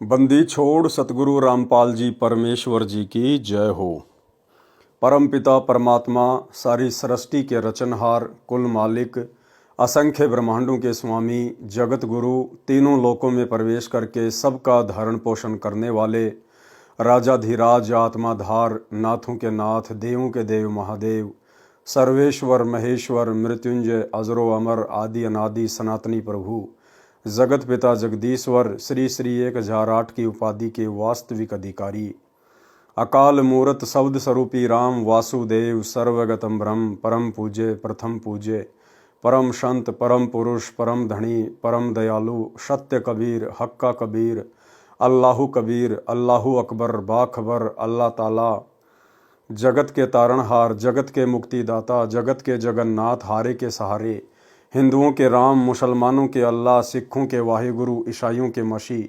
बंदी छोड़ सतगुरु रामपाल जी परमेश्वर जी की जय हो। परम पिता परमात्मा सारी सृष्टि के रचनहार, कुल मालिक, असंख्य ब्रह्मांडों के स्वामी, जगत गुरु, तीनों लोकों में प्रवेश करके सबका धारण पोषण करने वाले, राजाधिराज, आत्माधार, नाथों के नाथ, देवों के देव महादेव, सर्वेश्वर महेश्वर, मृत्युंजय, अजरो अमर, आदि अनादि सनातनी प्रभु, जगत पिता जगदीश्वर, श्री श्री 1008 की उपाधि के वास्तविक अधिकारी, अकाल मूरत शब्द स्वरूपी राम वासुदेव, सर्वगतम ब्रह्म, परम पूज्य, प्रथम पूज्य, परम संत, परम पुरुष, परम धनी, परम दयालु, सत्य कबीर, हक्का कबीर, अल्लाहु कबीर, अल्लाहु अकबर, बाखबर, अल्लाह ताला, जगत के तारणहार, जगत के मुक्तिदाता, जगत के जगन्नाथ, हारे के सहारे, हिंदुओं के राम, मुसलमानों के अल्लाह, सिखों के वाहिगुरु, ईसाइयों के मसीह,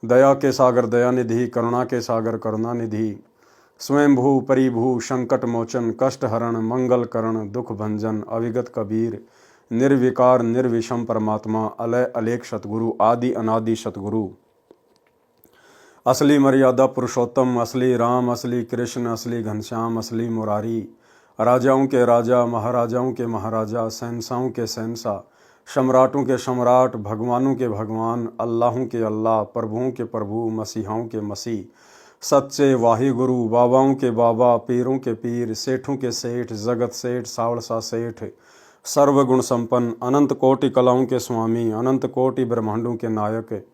दया के सागर दयानिधि, करुणा के सागर करुणानिधि, स्वयंभू परिभू, संकट मोचन, कष्ट हरण, मंगल करण, दुख भंजन, अविगत कबीर, निर्विकार निर्विषम परमात्मा, अलय अलेख सतगुरु, आदि अनादि सतगुरु, असली मर्यादा पुरुषोत्तम, असली राम, असली कृष्ण, असली घनश्याम, असली मुरारी, राजाओं के राजा, महाराजाओं के महाराजा, शहंशाहों के शहंशाह, सम्राटों के सम्राट, भगवानों के भगवान, अल्लाहों के अल्लाह, प्रभुओं के प्रभु, मसीहाओं के मसीह, सच्चे वाहिगुरु, बाबाओं के बाबा, पीरों के पीर, सेठों के सेठ, जगत सेठ, सावड़सा सेठ, सर्वगुण संपन्न, अनंत कोटि कलाओं के स्वामी, अनंत कोटि ब्रह्मांडों के नायक,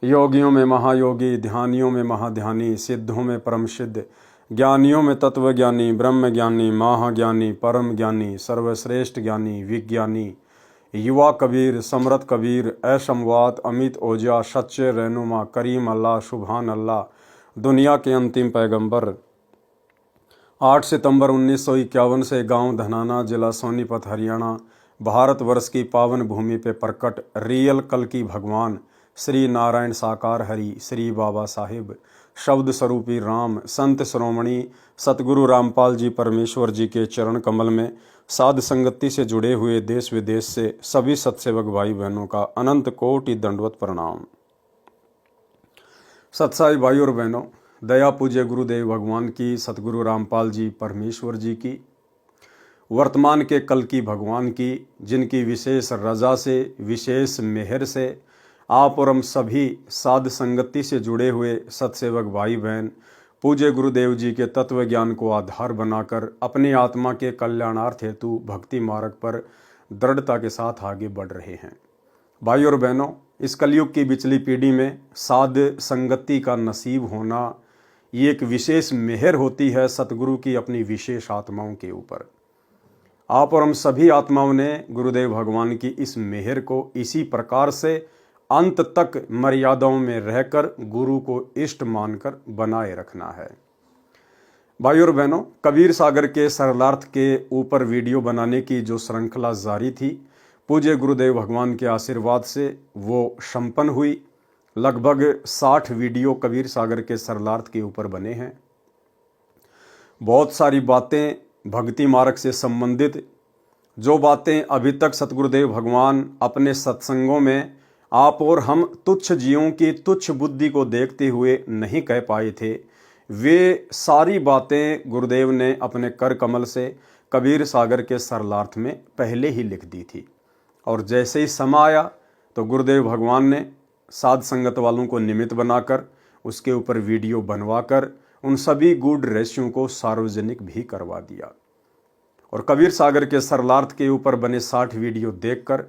योगियों में महायोगी, ध्यानियों में महाध्यानी, सिद्धों में परम सिद्ध, ज्ञानियों में तत्वज्ञानी, ब्रह्म ज्ञानी, महाज्ञानी, परम ज्ञानी, सर्वश्रेष्ठ ज्ञानी, विज्ञानी, युवा कबीर, समरथ कबीर, असमवात, अमित ओजा, सच्चे रहनुमा, करीम अल्लाह, सुभान अल्लाह, दुनिया के अंतिम पैगंबर। 8 सितंबर 1951 से गांव धनाना, जिला सोनीपत, हरियाणा, भारतवर्ष की पावन भूमि पे प्रकट रियल कल की भगवान श्री नारायण साकार हरि, श्री बाबा साहिब, शब्द स्वरूपी राम, संत श्रोमणी सतगुरु रामपाल जी परमेश्वर जी के चरण कमल में साध संगति से जुड़े हुए देश विदेश से सभी सत्सेवक भाई बहनों का अनंत कोटि दंडवत प्रणाम। सत्साई भाई और बहनों, दया पूज्य गुरुदेव भगवान की, सतगुरु रामपाल जी परमेश्वर जी की, वर्तमान के कल की भगवान की, जिनकी विशेष रजा से, विशेष मेहर से आप और हम सभी साध संगति से जुड़े हुए सत्सेवक भाई बहन पूज्य गुरुदेव जी के तत्व ज्ञान को आधार बनाकर अपनी आत्मा के कल्याणार्थ हेतु भक्ति मार्ग पर दृढ़ता के साथ आगे बढ़ रहे हैं। भाई और बहनों, इस कलयुग की बिचली पीढ़ी में साध संगति का नसीब होना ये एक विशेष मेहर होती है सतगुरु की अपनी विशेष आत्माओं के ऊपर। आप और हम सभी आत्माओं ने गुरुदेव भगवान की इस मेहर को इसी प्रकार से अंत तक मर्यादाओं में रहकर गुरु को इष्ट मानकर बनाए रखना है। भाई और बहनों, कबीर सागर के सरलार्थ के ऊपर वीडियो बनाने की जो श्रृंखला जारी थी, पूज्य गुरुदेव भगवान के आशीर्वाद से वो संपन्न हुई। लगभग 60 वीडियो कबीर सागर के सरलार्थ के ऊपर बने हैं। बहुत सारी बातें भक्ति मार्ग से संबंधित, जो बातें अभी तक सतगुरुदेव भगवान अपने सत्संगों में आप और हम तुच्छ जीवों की तुच्छ बुद्धि को देखते हुए नहीं कह पाए थे, वे सारी बातें गुरुदेव ने अपने कर कमल से कबीर सागर के सरलार्थ में पहले ही लिख दी थी। और जैसे ही समय आया तो गुरुदेव भगवान ने साध संगत वालों को निमित्त बनाकर उसके ऊपर वीडियो बनवाकर उन सभी गूढ़ रहस्यों को सार्वजनिक भी करवा दिया। और कबीर सागर के सरलार्थ के ऊपर बने 60 वीडियो देखकर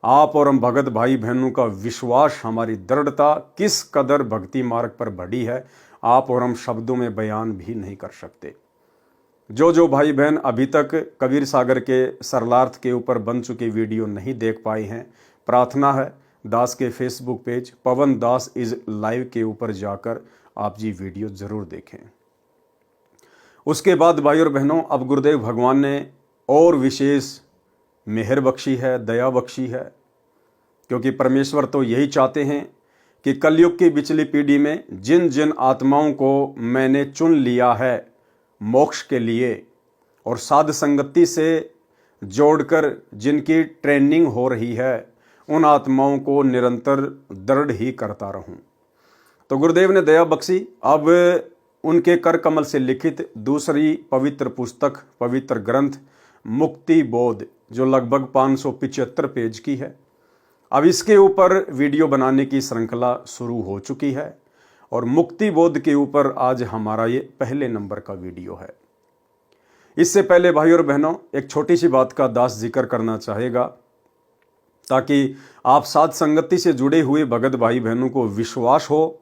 आप और हम भगत भाई बहनों का विश्वास, हमारी दृढ़ता किस कदर भक्ति मार्ग पर बढ़ी है, आप और हम शब्दों में बयान भी नहीं कर सकते। जो भाई बहन अभी तक कबीर सागर के सरलार्थ के ऊपर बन चुके वीडियो नहीं देख पाए हैं, प्रार्थना है दास के Facebook page Pawan Das is live के ऊपर जाकर आप जी वीडियो जरूर देखें। उसके बाद भाई और बहनों, अब गुरुदेव भगवान ने और विशेष मेहर बख्शी है, दया बख्शी है, क्योंकि परमेश्वर तो यही चाहते हैं कि कलयुग की बिचली पीढ़ी में जिन जिन आत्माओं को मैंने चुन लिया है मोक्ष के लिए और साध संगति से जोड़कर जिनकी ट्रेनिंग हो रही है, उन आत्माओं को निरंतर दृढ़ ही करता रहूं। तो गुरुदेव ने दया बख्शी। अब उनके कर कमल से लिखित दूसरी पवित्र पुस्तक, पवित्र ग्रंथ मुक्ति बोध, जो लगभग 575 पेज की है, अब इसके ऊपर वीडियो बनाने की श्रृंखला शुरू हो चुकी है और मुक्ति बोध के ऊपर आज हमारा ये पहले नंबर का वीडियो है। इससे पहले भाई और बहनों, एक छोटी सी बात का दास जिक्र करना चाहेगा ताकि आप साध संगति से जुड़े हुए भगत भाई बहनों को विश्वास हो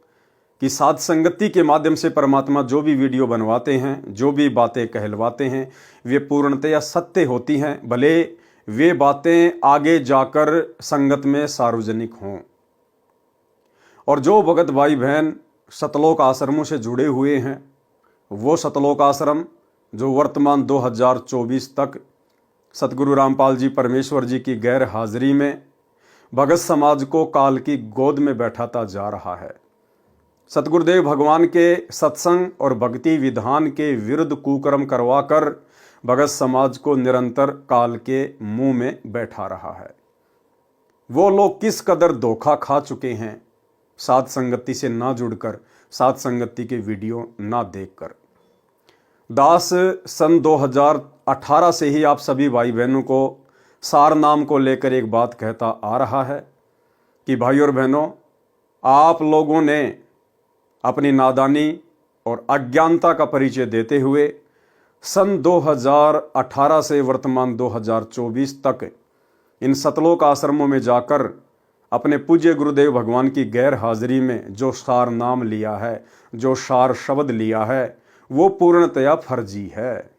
कि साध संगति के माध्यम से परमात्मा जो भी वीडियो बनवाते हैं, जो भी बातें कहलवाते हैं, वे पूर्णतया सत्य होती हैं, भले वे बातें आगे जाकर संगत में सार्वजनिक हों। और जो भगत भाई बहन सतलोक आश्रमों से जुड़े हुए हैं, वो सतलोक आश्रम जो वर्तमान 2024 तक सतगुरु रामपाल जी परमेश्वर जी की गैर हाजिरी में भगत समाज को काल की गोद में बैठाता जा रहा है, सतगुरुदेव भगवान के सत्संग और भक्ति विधान के विरुद्ध कुकर्म करवाकर भगत समाज को निरंतर काल के मुंह में बैठा रहा है। वो लोग किस कदर धोखा खा चुके हैं साध संगति से ना जुड़कर, साध संगति के वीडियो ना देखकर। दास सन 2018 से ही आप सभी भाई बहनों को सार नाम को लेकर एक बात कहता आ रहा है कि भाई और बहनों, आप लोगों ने अपनी नादानी और अज्ञानता का परिचय देते हुए सन 2018 से वर्तमान 2024 तक इन सतलोक आश्रमों में जाकर अपने पूज्य गुरुदेव भगवान की गैर हाजिरी में जो सार नाम लिया है, जो सार शब्द लिया है, वो पूर्णतया फर्जी है।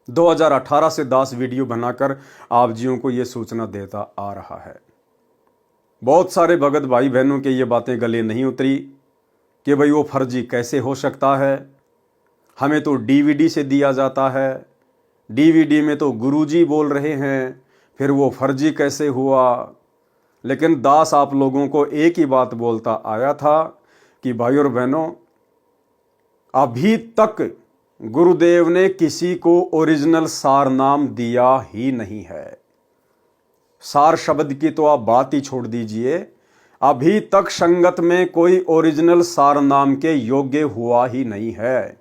2018 से दास वीडियो बनाकर आप जियों को ये सूचना देता आ रहा है। बहुत सारे भगत भाई बहनों के ये बातें गले नहीं उतरी कि भाई वो फर्जी कैसे हो सकता है, हमें तो डीवीडी से दिया जाता है, डीवीडी में तो गुरुजी बोल रहे हैं, फिर वो फर्जी कैसे हुआ। लेकिन दास आप लोगों को एक ही बात बोलता आया था कि भाई और बहनों, अभी तक गुरुदेव ने किसी को ओरिजिनल सार नाम दिया ही नहीं है। सार शब्द की तो आप बात ही छोड़ दीजिए, अभी तक संगत में कोई ओरिजिनल सार नाम के योग्य हुआ ही नहीं है।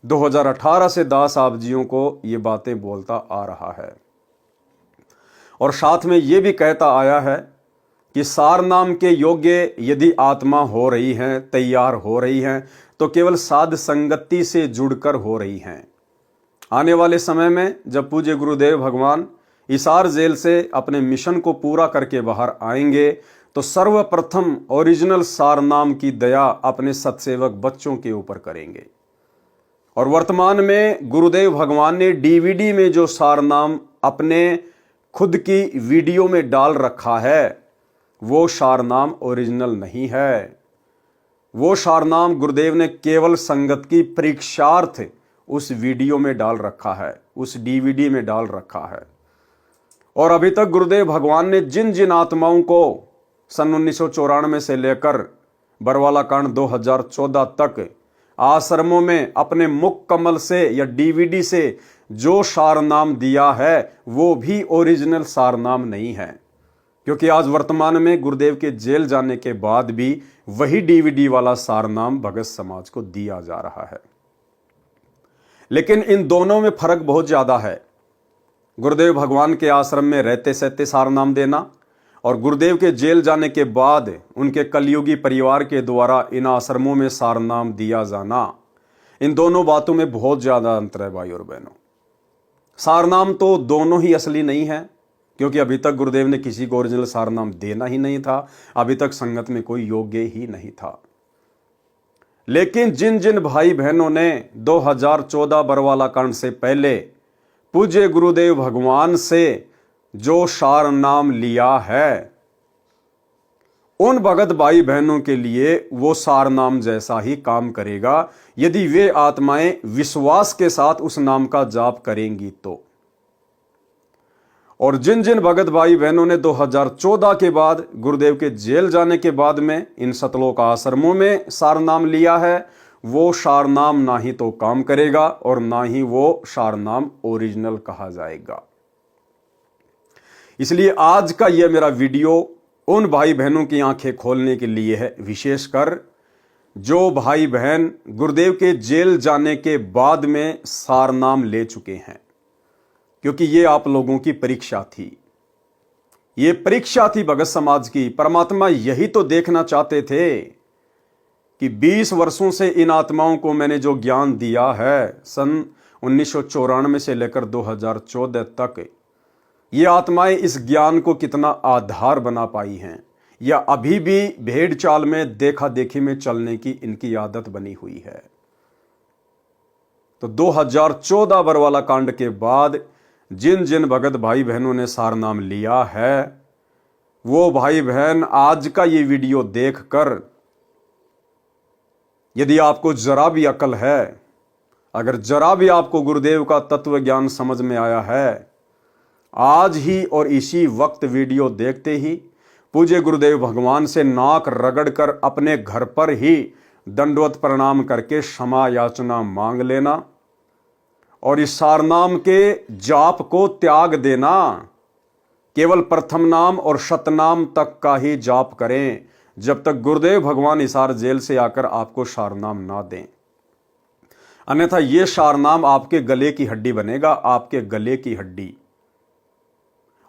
2018 से दास आप जियों को ये बातें बोलता आ रहा है और साथ में ये भी कहता आया है कि सार नाम के योग्य यदि आत्मा हो रही हैं, तैयार हो रही हैं, तो केवल साध संगति से जुड़कर हो रही हैं। आने वाले समय में जब पूज्य गुरुदेव भगवान हिसार जेल से अपने मिशन को पूरा करके बाहर आएंगे, तो सर्वप्रथम ओरिजिनल सार नाम की दया अपने सत्सेवक बच्चों के ऊपर करेंगे। और वर्तमान में गुरुदेव भगवान ने डीवीडी में जो सार नाम अपने खुद की वीडियो में डाल रखा है, वो सार नाम ओरिजिनल नहीं है। वो सार नाम गुरुदेव ने केवल संगत की परीक्षार्थ उस वीडियो में डाल रखा है, उस डीवीडी में डाल रखा है। और अभी तक गुरुदेव भगवान ने जिन जिन आत्माओं को सन 1994 से लेकर बरवाला कांड 2014 तक आश्रमों में अपने मुख कमल से या डीवीडी से जो सार नाम दिया है, वो भी ओरिजिनल सार नाम नहीं है। क्योंकि आज वर्तमान में गुरुदेव के जेल जाने के बाद भी वही डीवीडी वाला सार नाम भगत समाज को दिया जा रहा है। लेकिन इन दोनों में फर्क बहुत ज्यादा है। गुरुदेव भगवान के आश्रम में रहते सहते सार नाम देना और गुरुदेव के जेल जाने के बाद उनके कलयुगी परिवार के द्वारा इन आश्रमों में सार नाम दिया जाना, इन दोनों बातों में बहुत ज्यादा अंतर है भाई और बहनों। सार नाम तो दोनों ही असली नहीं है, क्योंकि अभी तक गुरुदेव ने किसी को ओरिजिनल सार नाम देना ही नहीं था, अभी तक संगत में कोई योग्य ही नहीं था। लेकिन जिन जिन भाई बहनों ने 2014 बरवाला कांड से पहले पूज्य गुरुदेव भगवान से जो सार नाम लिया है, उन भगत भाई बहनों के लिए वो सार नाम जैसा ही काम करेगा यदि वे आत्माएं विश्वास के साथ उस नाम का जाप करेंगी तो। और जिन जिन भगत भाई बहनों ने 2014 के बाद गुरुदेव के जेल जाने के बाद में इन सतलोक आश्रमों में सार नाम लिया है, वो सार नाम ना ही तो काम करेगा और ना ही वो सार नाम ओरिजिनल कहा जाएगा। इसलिए आज का यह मेरा वीडियो उन भाई बहनों की आंखें खोलने के लिए है, विशेषकर जो भाई बहन गुरुदेव के जेल जाने के बाद में सारनाम ले चुके हैं, क्योंकि ये आप लोगों की परीक्षा थी। ये परीक्षा थी भगत समाज की। परमात्मा यही तो देखना चाहते थे कि 20 वर्षों से इन आत्माओं को मैंने जो ज्ञान दिया है, सन 1994 से लेकर 2014 तक, ये आत्माएं इस ज्ञान को कितना आधार बना पाई हैं, या अभी भी भेड़ चाल में देखा देखी में चलने की इनकी आदत बनी हुई है। तो 2014 बरवाला कांड के बाद जिन जिन भगत भाई बहनों ने सारनाम लिया है, वो भाई बहन आज का ये वीडियो देखकर, यदि आपको जरा भी अकल है, अगर जरा भी आपको गुरुदेव का तत्व ज्ञान समझ में आया है, आज ही और इसी वक्त वीडियो देखते ही पूज्य गुरुदेव भगवान से नाक रगड़कर अपने घर पर ही दंडवत प्रणाम करके क्षमा याचना मांग लेना और इस सारनाम के जाप को त्याग देना। केवल प्रथम नाम और शतनाम तक का ही जाप करें, जब तक गुरुदेव भगवान हिसार जेल से आकर आपको सारनाम ना दें। अन्यथा यह सारनाम आपके गले की हड्डी बनेगा, आपके गले की हड्डी।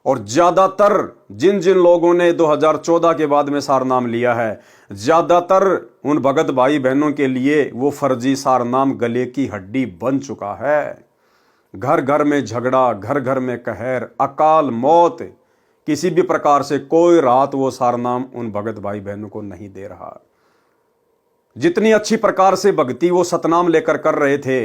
और ज्यादातर जिन जिन लोगों ने 2014 के बाद में सारनाम लिया है, ज्यादातर उन भगत भाई बहनों के लिए वो फर्जी सारनाम गले की हड्डी बन चुका है। घर घर में झगड़ा, घर घर में कहर, अकाल मौत, किसी भी प्रकार से कोई राहत वो सारनाम उन भगत भाई बहनों को नहीं दे रहा। जितनी अच्छी प्रकार से भक्ति वो सतनाम लेकर कर रहे थे,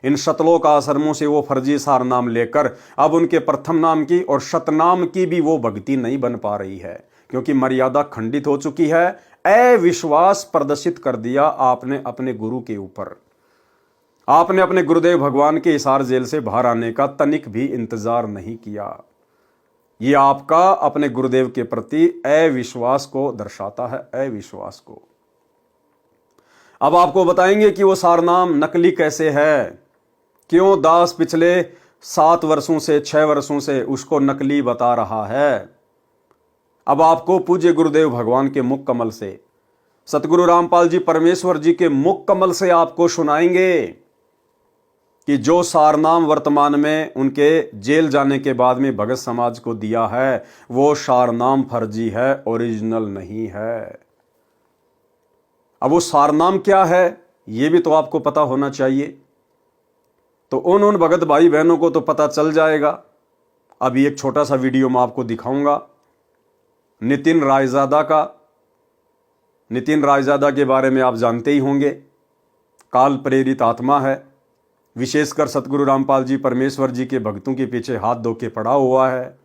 इन शतलोक आश्रमों से वो फर्जी सारनाम लेकर अब उनके प्रथम नाम की और शतनाम की भी वो भक्ति नहीं बन पा रही है, क्योंकि मर्यादा खंडित हो चुकी है। अविश्वास प्रदर्शित कर दिया आपने अपने गुरु के ऊपर। आपने अपने गुरुदेव भगवान के हिसार जेल से बाहर आने का तनिक भी इंतजार नहीं किया। ये आपका अपने गुरुदेव के प्रति अविश्वास को दर्शाता है, अविश्वास को। अब आपको बताएंगे कि वो सारनाम नकली कैसे है, क्यों दास पिछले 7 वर्षों से 6 वर्षों से उसको नकली बता रहा है। अब आपको पूज्य गुरुदेव भगवान के मुख कमल से, सतगुरु रामपाल जी परमेश्वर जी के मुख कमल से आपको सुनाएंगे कि जो सारनाम वर्तमान में उनके जेल जाने के बाद में भगत समाज को दिया है, वो सारनाम फर्जी है, ओरिजिनल नहीं है। अब वो सारनाम क्या है, ये भी तो आपको पता होना चाहिए। तो उन भगत भाई बहनों को तो पता चल जाएगा। अभी एक छोटा सा वीडियो मैं आपको दिखाऊंगा नितिन रायजादा का। नितिन रायजादा के बारे में आप जानते ही होंगे, काल प्रेरित आत्मा है, विशेषकर सतगुरु रामपाल जी परमेश्वर जी के भक्तों के पीछे हाथ धो के पड़ा हुआ है।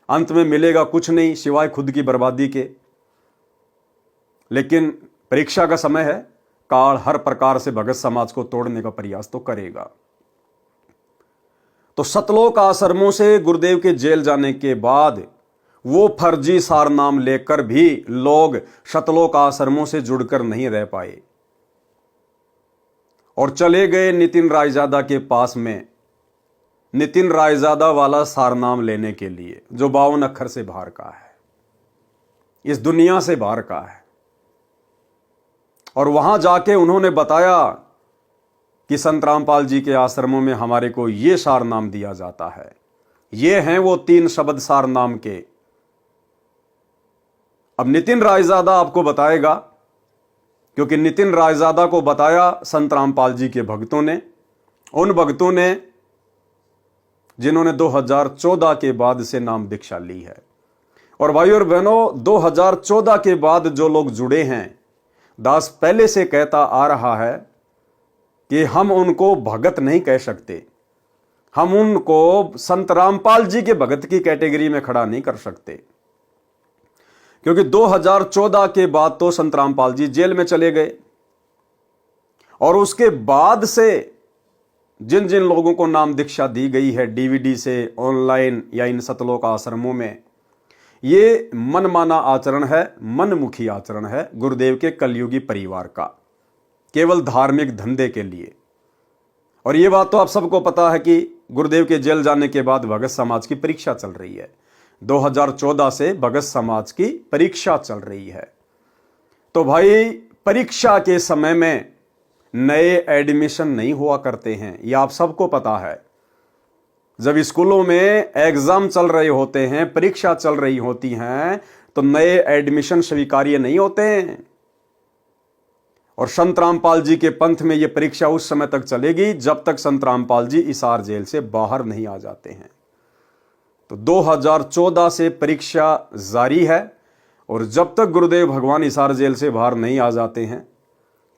अंत में मिलेगा कुछ नहीं सिवाय खुद की बर्बादी के। लेकिन परीक्षा का समय है, काल हर प्रकार से भगत समाज को तोड़ने का प्रयास तो करेगा। तो सतलोक आश्रमों से गुरुदेव के जेल जाने के बाद वो फर्जी सारनाम लेकर भी लोग सतलोक आश्रमों से जुड़कर नहीं रह पाए और चले गए नितिन रायजादा के पास में, नितिन रायजादा वाला सारनाम लेने के लिए, जो 52 अक्षर से बाहर का है, इस दुनिया से बाहर का है। और वहां जाके उन्होंने बताया कि संत रामपाल जी के आश्रमों में हमारे को ये सारनाम दिया जाता है। ये हैं वो 3 शब्द सारनाम के। अब नितिन रायजादा आपको बताएगा, क्योंकि नितिन रायजादा को बताया संत रामपाल जी के भक्तों ने, उन भक्तों ने जिन्होंने 2014 के बाद से नाम दीक्षा ली है। और भाई और बहनों, 2014 के बाद जो लोग जुड़े हैं, दास पहले से कहता आ रहा है कि हम उनको भगत नहीं कह सकते, हम उनको संत रामपाल जी के भगत की कैटेगरी में खड़ा नहीं कर सकते, क्योंकि 2014 के बाद तो संत रामपाल जी जेल में चले गए। और उसके बाद से जिन जिन लोगों को नाम दीक्षा दी गई है डीवीडी से, ऑनलाइन या इन सतलोक आश्रमों में, ये मनमाना आचरण है, मनमुखी आचरण है गुरुदेव के कलयुगी परिवार का, केवल धार्मिक धंधे के लिए। और ये बात तो आप सबको पता है कि गुरुदेव के जेल जाने के बाद भगत समाज की परीक्षा चल रही है। 2014 से भगत समाज की परीक्षा चल रही है। तो भाई परीक्षा के समय में नए एडमिशन नहीं हुआ करते हैं, यह आप सबको पता है। जब स्कूलों में एग्जाम चल रहे होते हैं, परीक्षा चल रही होती हैं, तो नए एडमिशन स्वीकार्य नहीं होते हैं। और संत रामपाल जी के पंथ में यह परीक्षा उस समय तक चलेगी जब तक संत रामपाल जी हिसार जेल से बाहर नहीं आ जाते हैं। तो 2014 से परीक्षा जारी है और जब तक गुरुदेव भगवान हिसार जेल से बाहर नहीं आ जाते हैं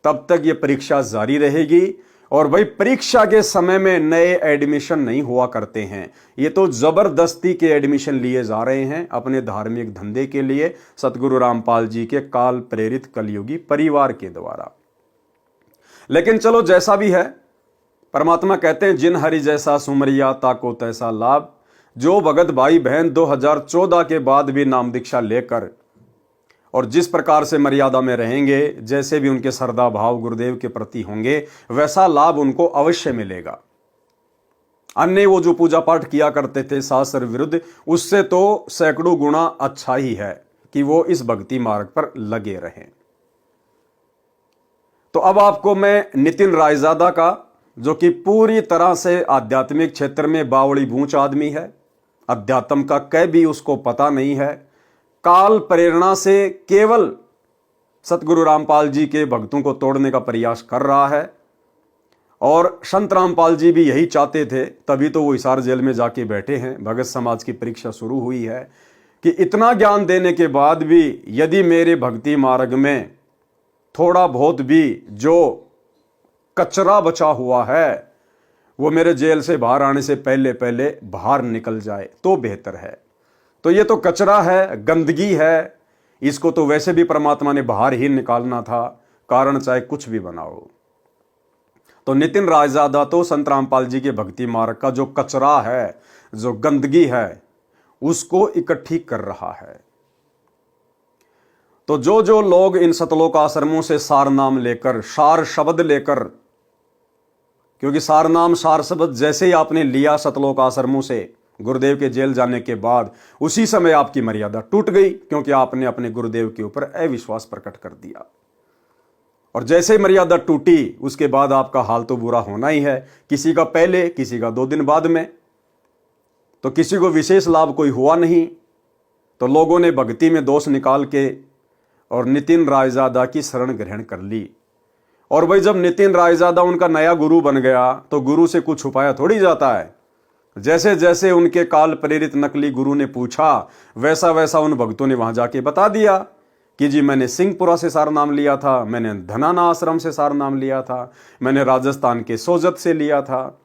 तब तक यह परीक्षा जारी रहेगी। और भाई परीक्षा के समय में नए एडमिशन नहीं हुआ करते हैं, ये तो जबरदस्ती के एडमिशन लिए जा रहे हैं अपने धार्मिक धंधे के लिए, सतगुरु रामपाल जी के काल प्रेरित कलयुगी परिवार के द्वारा। लेकिन चलो जैसा भी है, परमात्मा कहते हैं जिन हरि जैसा सुमरिया ताको तैसा लाभ। जो भगत भाई बहन 2014 के बाद भी नाम दीक्षा लेकर और जिस प्रकार से मर्यादा में रहेंगे, जैसे भी उनके श्रद्धा भाव गुरुदेव के प्रति होंगे, वैसा लाभ उनको अवश्य मिलेगा। अन्य वो जो पूजा पाठ किया करते थे शास्त्र विरुद्ध, उससे तो सैकड़ों गुना अच्छा ही है कि वो इस भक्ति मार्ग पर लगे रहें। तो अब आपको मैं नितिन रायजादा का, जो कि पूरी तरह से आध्यात्मिक क्षेत्र में बावड़ी बूंच आदमी है, अध्यात्म का कै भी उसको पता नहीं है, काल प्रेरणा से केवल सतगुरु रामपाल जी के भक्तों को तोड़ने का प्रयास कर रहा है। और संत रामपाल जी भी यही चाहते थे, तभी तो वो हिसार जेल में जाके बैठे हैं। भगत समाज की परीक्षा शुरू हुई है कि इतना ज्ञान देने के बाद भी यदि मेरे भक्ति मार्ग में थोड़ा बहुत भी जो कचरा बचा हुआ है वो मेरे जेल से बाहर आने से पहले पहले बाहर निकल जाए तो बेहतर है। तो ये तो कचरा है, गंदगी है, इसको तो वैसे भी परमात्मा ने बाहर ही निकालना था, कारण चाहे कुछ भी बनाओ। तो नितिन रायजादा तो संत रामपाल जी के भक्ति मार्ग का जो कचरा है, जो गंदगी है, उसको इकट्ठी कर रहा है। तो जो जो लोग इन सतलोक आश्रमों से सार नाम लेकर, सार शब्द लेकर, क्योंकि सार नाम सार शब्द जैसे ही आपने लिया सतलोक आश्रमों से गुरुदेव के जेल जाने के बाद, उसी समय आपकी मर्यादा टूट गई, क्योंकि आपने अपने गुरुदेव के ऊपर अविश्वास प्रकट कर दिया। और जैसे मर्यादा टूटी उसके बाद आपका हाल तो बुरा होना ही है, किसी का पहले, किसी का 2 दिन बाद में। तो किसी को विशेष लाभ कोई हुआ नहीं, तो लोगों ने भक्ति में दोष निकाल के और नितिन रायजादा की शरण ग्रहण कर ली। और भाई जब नितिन रायजादा उनका नया गुरु बन गया तो गुरु से कुछ छुपाया थोड़ी जाता है। जैसे जैसे उनके काल प्रेरित नकली गुरु ने पूछा, वैसा वैसा उन भक्तों ने वहां जाके बता दिया कि जी मैंने सिंहपुरा से सार नाम लिया था, मैंने धनाना आश्रम से सार नाम लिया था, मैंने राजस्थान के सोजत से लिया था,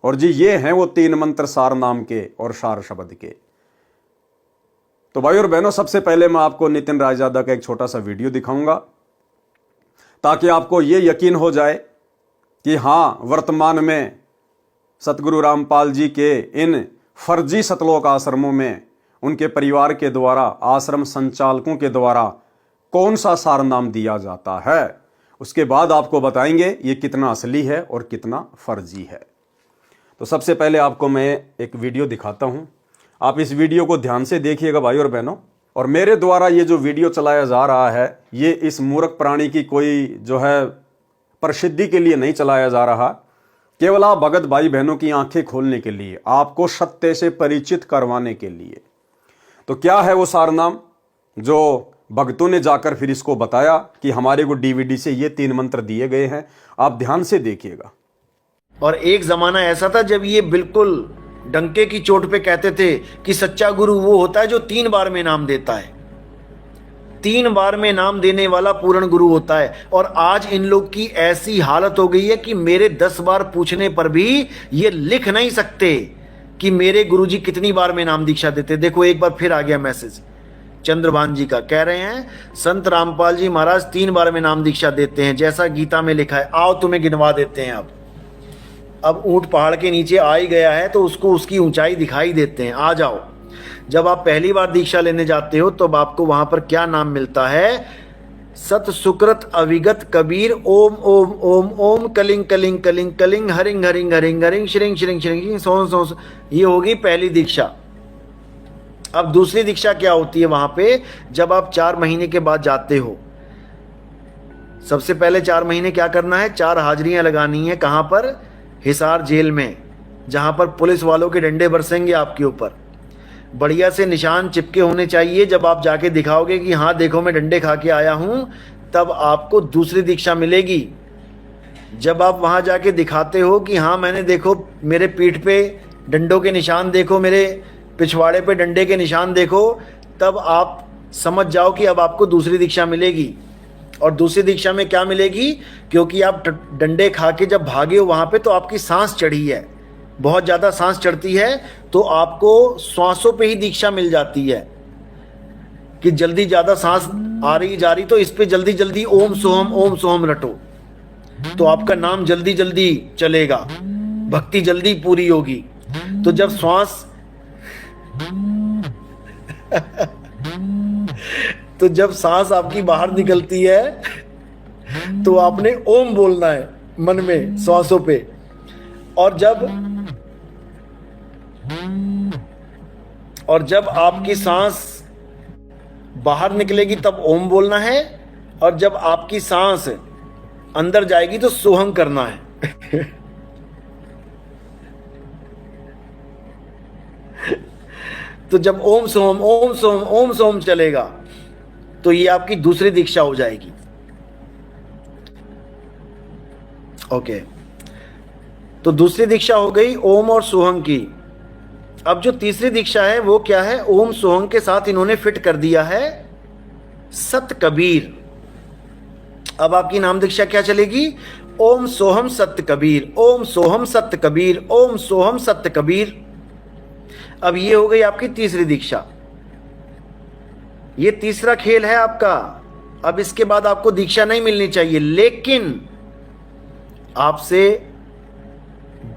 और जी ये हैं वो 3 मंत्र सार नाम के और सार शब्द के। तो भाई और बहनों, सबसे पहले मैं आपको नितिन रायजादा का एक छोटा सा वीडियो दिखाऊंगा ताकि आपको ये यकीन हो जाए कि हाँ, वर्तमान में सतगुरु रामपाल जी के इन फर्जी सतलोक आश्रमों में उनके परिवार के द्वारा, आश्रम संचालकों के द्वारा कौन सा सार नाम दिया जाता है। उसके बाद आपको बताएंगे ये कितना असली है और कितना फर्जी है। तो सबसे पहले आपको मैं एक वीडियो दिखाता हूं, आप इस वीडियो को ध्यान से देखिएगा भाई और बहनों। और मेरे द्वारा ये जो वीडियो चलाया जा रहा है, ये इस मूर्ख प्राणी की कोई जो है प्रसिद्धि के लिए नहीं चलाया जा रहा, केवल आप भगत भाई बहनों की आंखें खोलने के लिए, आपको सत्य से परिचित करवाने के लिए। तो क्या है वो सार नाम जो भक्तों ने जाकर फिर इसको बताया कि हमारे को डीवीडी से ये 3 मंत्र दिए गए हैं, आप ध्यान से देखिएगा। और एक जमाना ऐसा था जब ये बिल्कुल डंके की चोट पे कहते थे कि सच्चा गुरु वो होता है जो 3 बार में नाम देता है, 3 बार में नाम देने वाला पूर्ण गुरु होता है। और आज इन लोग की ऐसी हालत हो गई है कि मेरे 10 बार पूछने पर भी ये लिख नहीं सकते कि मेरे गुरुजी कितनी बार में नाम दीक्षा देते। देखो एक बार फिर आ गया मैसेज चंद्रभान जी का, कह रहे हैं संत रामपाल जी महाराज 3 बार में नाम दीक्षा देते हैं जैसा गीता में लिखा है। आओ तुम्हें गिनवा देते हैं। अब ऊंट पहाड़ के नीचे आ ही गया है तो उसको उसकी ऊंचाई दिखाई देते हैं। आ जाओ। जब आप पहली बार दीक्षा लेने जाते हो तो आपको वहां पर क्या नाम मिलता है? सत सुकृत अविगत कबीर ओम ओम ओम ओम कलिंग कलिंग कलिंग कलिंग हरिंग हरिंग हरिंग हरिंग श्रिंग श्रिंग श्रिंग सों सों। ये होगी पहली दीक्षा। अब दूसरी दीक्षा क्या होती है वहां पे, जब आप 4 महीने के बाद जाते हो, सबसे पहले 4 महीने क्या करना है, 4 हाजिरियां लगानी है। कहां पर? हिसार जेल में, जहां पर पुलिस वालों के डंडे बरसेंगे आपके ऊपर। बढ़िया से निशान चिपके होने चाहिए। जब आप जाके दिखाओगे कि हाँ देखो मैं डंडे खा के आया हूं, तब आपको दूसरी दीक्षा मिलेगी। जब आप वहां जाके दिखाते हो कि हाँ मैंने देखो मेरे पीठ पे डंडों के निशान देखो, मेरे पिछवाड़े पे डंडे के निशान देखो, तब आप समझ जाओ कि अब आपको दूसरी दीक्षा मिलेगी। और दूसरी दीक्षा में क्या मिलेगी, क्योंकि आप डंडे खा के जब भागे हो वहां पे, तो आपकी सांस चढ़ी है, बहुत ज्यादा सांस चढ़ती है, तो आपको श्वासों पे ही दीक्षा मिल जाती है कि जल्दी ज्यादा सांस आ रही जा रही, तो इस पे जल्दी जल्दी ओम सोहम रटो, तो आपका नाम जल्दी जल्दी चलेगा, भक्ति जल्दी पूरी होगी। तो जब श्वास तो जब सांस आपकी बाहर निकलती है, तो आपने ओम बोलना है मन में श्वासों पे। और जब आपकी सांस बाहर निकलेगी तब ओम बोलना है, और जब आपकी सांस अंदर जाएगी तो सोहम करना है। तो जब ओम सोहम चलेगा, तो ये आपकी दूसरी दीक्षा हो जाएगी। ओके, तो दूसरी दीक्षा हो गई ओम और सोहम की। अब जो तीसरी दीक्षा है वो क्या है, ओम सोहम के साथ इन्होंने फिट कर दिया है सत कबीर। अब आपकी नाम दीक्षा क्या चलेगी, ओम सोहम सत्य कबीर, ओम सोहम सत्य कबीर, ओम सोहम सत्य कबीर। अब ये हो गई आपकी तीसरी दीक्षा। ये तीसरा खेल है आपका। अब इसके बाद आपको दीक्षा नहीं मिलनी चाहिए, लेकिन आपसे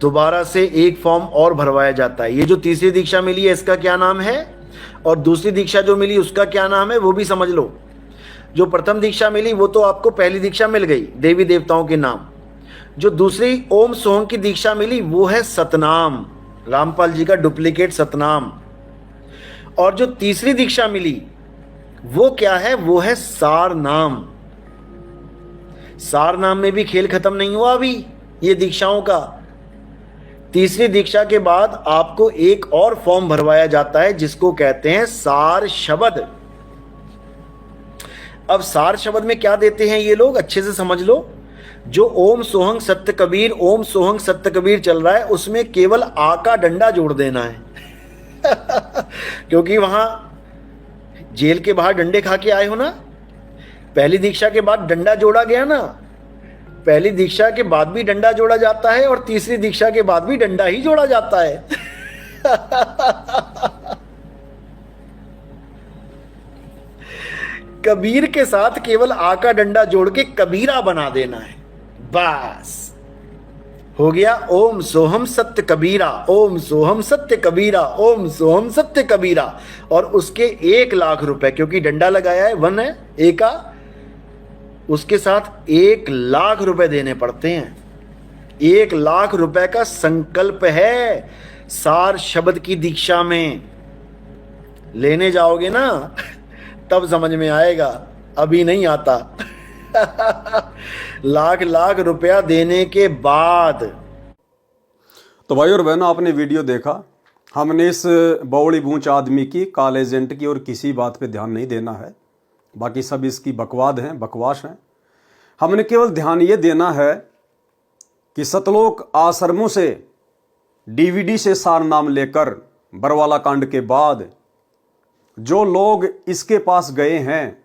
दोबारा से एक फॉर्म और भरवाया जाता है। ये जो तीसरी दीक्षा मिली है इसका क्या नाम है, और दूसरी दीक्षा जो मिली उसका क्या नाम है, वो भी समझ लो। जो प्रथम दीक्षा मिली वो तो आपको पहली दीक्षा मिल गई, देवी देवताओं के नाम। जो दूसरी ओम सोहम की दीक्षा मिली वो है सतनाम, रामपाल जी का डुप्लीकेट सतनाम। और जो तीसरी दीक्षा मिली वो क्या है, वो है सार नाम। सार नाम में भी खेल खत्म नहीं हुआ अभी ये दीक्षाओं का। तीसरी दीक्षा के बाद आपको एक और फॉर्म भरवाया जाता है जिसको कहते हैं सार शब्द। अब सार शब्द में क्या देते हैं ये लोग, अच्छे से समझ लो। जो ओम सोहंग सत्य कबीर, ओम सोहंग सत्य कबीर चल रहा है, उसमें केवल आ का डंडा जोड़ देना है। क्योंकि वहां जेल के बाहर डंडे खा के आए हो ना, पहली दीक्षा के बाद डंडा जोड़ा गया ना, पहली दीक्षा के बाद भी डंडा जोड़ा जाता है और तीसरी दीक्षा के बाद भी डंडा ही जोड़ा जाता है। कबीर के साथ केवल आ का डंडा जोड़ के कबीरा बना देना है, बस हो गया। ओम सोहम सत्य कबीरा, ओम सोहम सत्य कबीरा, ओम सोहम सत्य कबीरा। और उसके 1 लाख रुपए, क्योंकि डंडा लगाया है, 1 है एका, उसके साथ 1 लाख रुपए देने पड़ते हैं। 1 लाख रुपए का संकल्प है सार शब्द की दीक्षा में। लेने जाओगे ना तब समझ में आएगा, अभी नहीं आता। लाख रुपया देने के बाद। तो भाई और बहनों, आपने वीडियो देखा। हमने इस बौड़ी बूंच आदमी की, काले एजेंट की और किसी बात पे ध्यान नहीं देना है। बाकी सब इसकी बकवास हैं। हमने केवल ध्यान ये देना है कि सतलोक आश्रमों से डीवीडी से सार नाम लेकर बरवाला कांड के बाद जो लोग इसके पास गए हैं,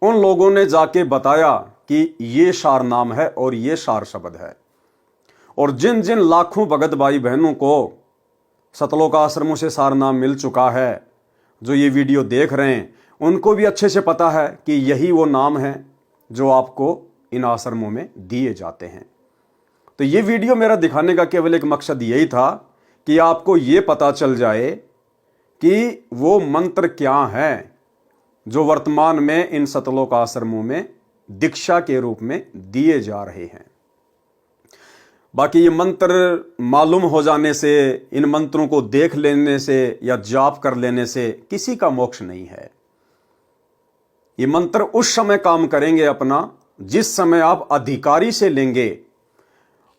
उन लोगों ने जाके बताया कि ये सार नाम है और ये सार शब्द है। और जिन जिन लाखों भगत भाई बहनों को सतलोक आश्रमों से सार नाम मिल चुका है, जो ये वीडियो देख रहे हैं, उनको भी अच्छे से पता है कि यही वो नाम है जो आपको इन आश्रमों में दिए जाते हैं। तो ये वीडियो मेरा दिखाने का केवल एक मकसद यही था कि आपको ये पता चल जाए कि वो मंत्र क्या हैं जो वर्तमान में इन सतलोक आश्रमों में दीक्षा के रूप में दिए जा रहे हैं। बाकी ये मंत्र मालूम हो जाने से, इन मंत्रों को देख लेने से या जाप कर लेने से किसी का मोक्ष नहीं है। ये मंत्र उस समय काम करेंगे अपना जिस समय आप अधिकारी से लेंगे,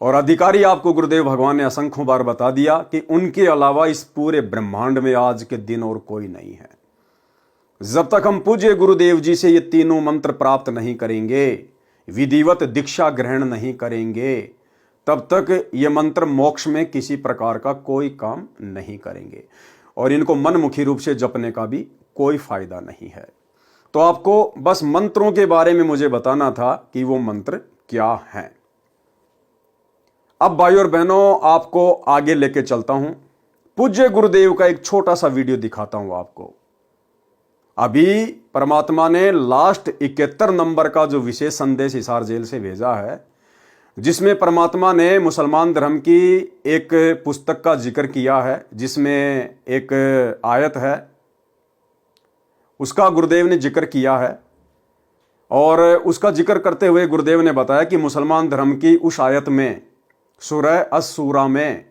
और अधिकारी आपको गुरुदेव भगवान ने असंख्यों बार बता दिया कि उनके अलावा इस पूरे ब्रह्मांड में आज के दिन और कोई नहीं है। जब तक हम पूज्य गुरुदेव जी से ये तीनों मंत्र प्राप्त नहीं करेंगे, विधिवत दीक्षा ग्रहण नहीं करेंगे, तब तक ये मंत्र मोक्ष में किसी प्रकार का कोई काम नहीं करेंगे, और इनको मनमुखी रूप से जपने का भी कोई फायदा नहीं है। तो आपको बस मंत्रों के बारे में मुझे बताना था कि वो मंत्र क्या हैं। अब भाई और बहनों, आपको आगे लेके चलता हूं, पूज्य गुरुदेव का एक छोटा सा वीडियो दिखाता हूं आपको। अभी परमात्मा ने लास्ट 71 नंबर का जो विशेष संदेश हिसार जेल से भेजा है, जिसमें परमात्मा ने मुसलमान धर्म की एक पुस्तक का जिक्र किया है, जिसमें एक आयत है, उसका गुरुदेव ने जिक्र किया है। और उसका जिक्र करते हुए गुरुदेव ने बताया कि मुसलमान धर्म की उस आयत में, सूरह अस-सूरा में,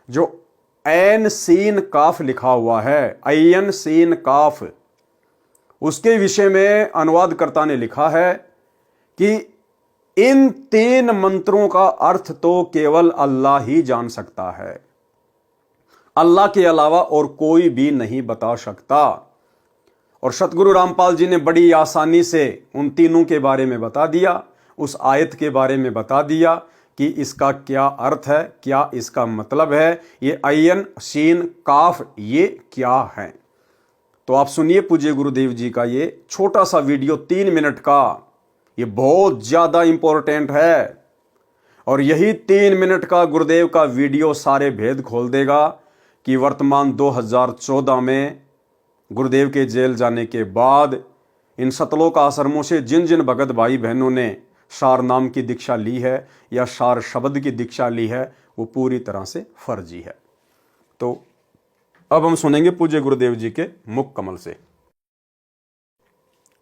जो ऐन सीन काफ लिखा हुआ है, ऐन सीन काफ, उसके विषय में अनुवादकर्ता ने लिखा है कि इन 3 मंत्रों का अर्थ तो केवल अल्लाह ही जान सकता है, अल्लाह के अलावा और कोई भी नहीं बता सकता। और सतगुरु रामपाल जी ने बड़ी आसानी से उन तीनों के बारे में बता दिया, उस आयत के बारे में बता दिया कि इसका क्या अर्थ है, क्या इसका मतलब है, ये अयन शीन काफ ये क्या है। तो आप सुनिए पूज्य गुरुदेव जी का ये छोटा सा वीडियो 3 मिनट का, ये बहुत ज्यादा इंपॉर्टेंट है। और यही 3 मिनट का गुरुदेव का वीडियो सारे भेद खोल देगा कि वर्तमान 2014 में गुरुदेव के जेल जाने के बाद इन सतलोक आश्रमों से जिन जिन भगत भाई बहनों ने सार नाम की दीक्षा ली है या सार शब्द की दीक्षा ली है, वो पूरी तरह से फर्जी है। तो अब हम सुनेंगे पूज्य गुरुदेव जी के मुख कमल से,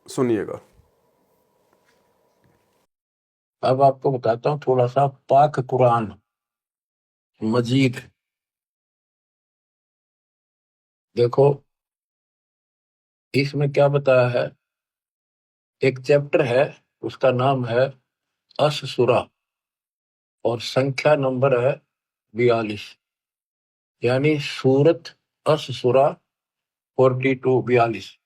सुनिएगा। अब आपको बताता हूँ थोड़ा सा पाक कुरान मजीद। देखो इसमें क्या बताया है, एक चैप्टर है, उसका नाम है अस सूरा और संख्या नंबर है 42, यानी सूरत अस सूरा 42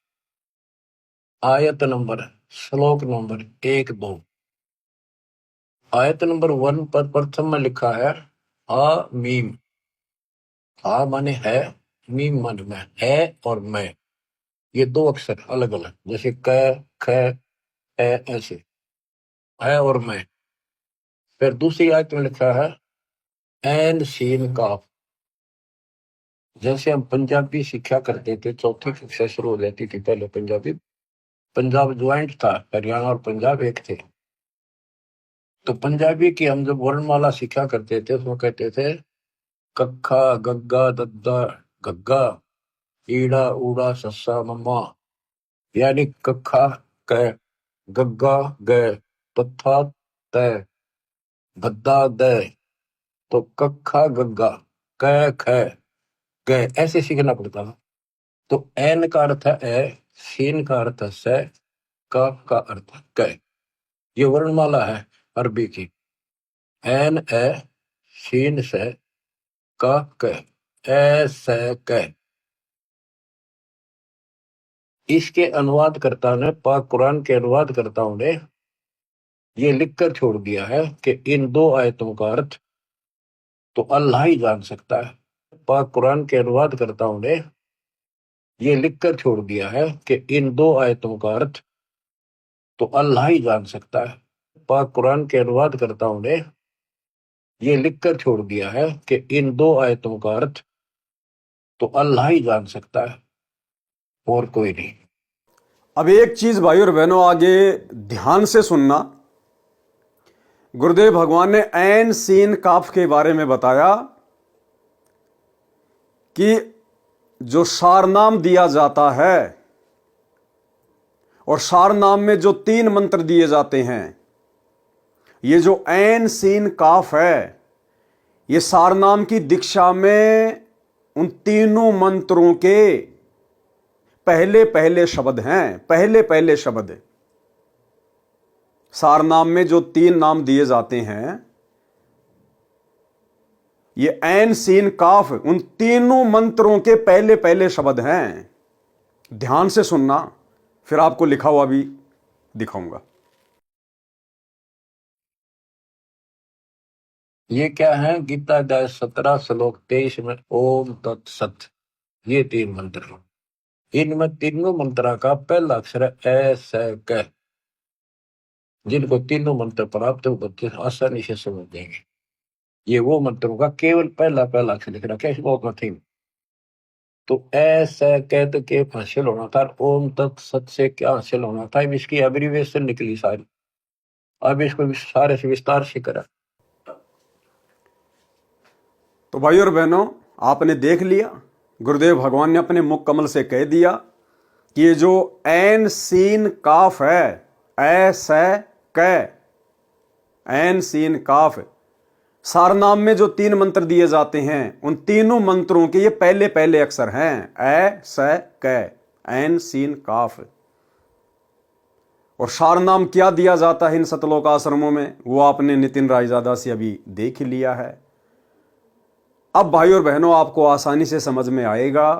आयत नंबर, श्लोक नंबर 1-2। आयत नंबर 1 पर प्रथम में लिखा है आ मीम। आ माने है, मीम माने मैं, है और मैं, ये 2 अक्षर अलग अलग, जैसे क ख ए, ऐसे है और मैं। फिर दूसरी आयत में लिखा है एन सीन काफ। जैसे हम पंजाबी सीखा करते थे, चौथी कक्षा शुरू हो जाती थी पहले पंजाबी, पंजाब ज्वाइंट था, हरियाणा और पंजाब एक थे। तो पंजाबी की हम जब वर्णमाला सीखा करते थे तो कहते थे कक्खा गग्गा दद्दा गग्गा ईड़ा ऊड़ा सस्सा मम्मा, यानी कक्खा क, गग्गा ग, तथा तय, गद्दा दय। तो कक्खा गग्गा क ख ग ऐसे सीखना पड़ता है। तो एन का अर्थ है ए, सीन का अर्थ है से, काफ का अर्थ है क। ये वर्णमाला है अरबी की, एन ए, सीन से, काफ क, ए से क। इसके अनुवादकर्ता ने, पाक कुरान के अनुवादकर्ताओं ने ये लिखकर छोड़ दिया है कि इन 2 आयतों का अर्थ तो अल्लाह ही जान सकता है। पाक कुरान के अनुवादकर्ताओं ने ये लिखकर छोड़ दिया है कि इन 2 आयतों का अर्थ तो अल्लाह ही जान सकता है। पाक कुरान के अनुवादकर्ताओं ने ये लिखकर छोड़ दिया है कि इन 2 आयतों का अर्थ तो अल्लाह ही जान सकता है और कोई नहीं। अब एक चीज भाई और बहनों आगे ध्यान से सुनना, गुरुदेव भगवान ने ऐन सीन काफ के बारे में बताया कि जो सारनाम दिया जाता है, और सारनाम में जो 3 मंत्र दिए जाते हैं, ये जो ऐन सीन काफ है, ये सारनाम की दीक्षा में उन तीनों मंत्रों के पहले पहले शब्द हैं, पहले पहले शब्द। सारनाम में जो 3 नाम दिए जाते हैं, ये ऐन सीन काफ उन तीनों मंत्रों के पहले पहले शब्द हैं। ध्यान से सुनना, फिर आपको लिखा हुआ भी दिखाऊंगा। ये क्या है? गीता अध्याय 17 श्लोक 23 में ओम तत्सत, ये 3 मंत्र। इनमें तीनों मंत्रा का पहला अक्षर है ए से क। जिनको तीनों मंत्र प्राप्त है वो बच्चे आसानी से समझ देंगे। ये वो मंत्रों का केवल पहला पहला अक्षर लिख रखा है, बहुत कठिन। तो ऐसा कहते के हासिल होना था, ओम तत्सत से क्या हासिल होना था, अब इसकी एब्रीविएशन निकली सारी। अब इसको सारे से विस्तार से करा। तो भाई और बहनों, आपने देख लिया, गुरुदेव भगवान ने अपने मुख कमल से कह दिया कि ये जो ऐन सीन काफ है, ऐसा क, ऐन सीन काफ, सारनाम में जो 3 मंत्र दिए जाते हैं, उन तीनों मंत्रों के ये पहले पहले अक्षर हैं, ए स क, ऐन सीन काफ। और सारनाम क्या दिया जाता है इन सतलोक आश्रमों में, वो आपने नितिन रायजादा से अभी देख लिया है। अब भाई और बहनों, आपको आसानी से समझ में आएगा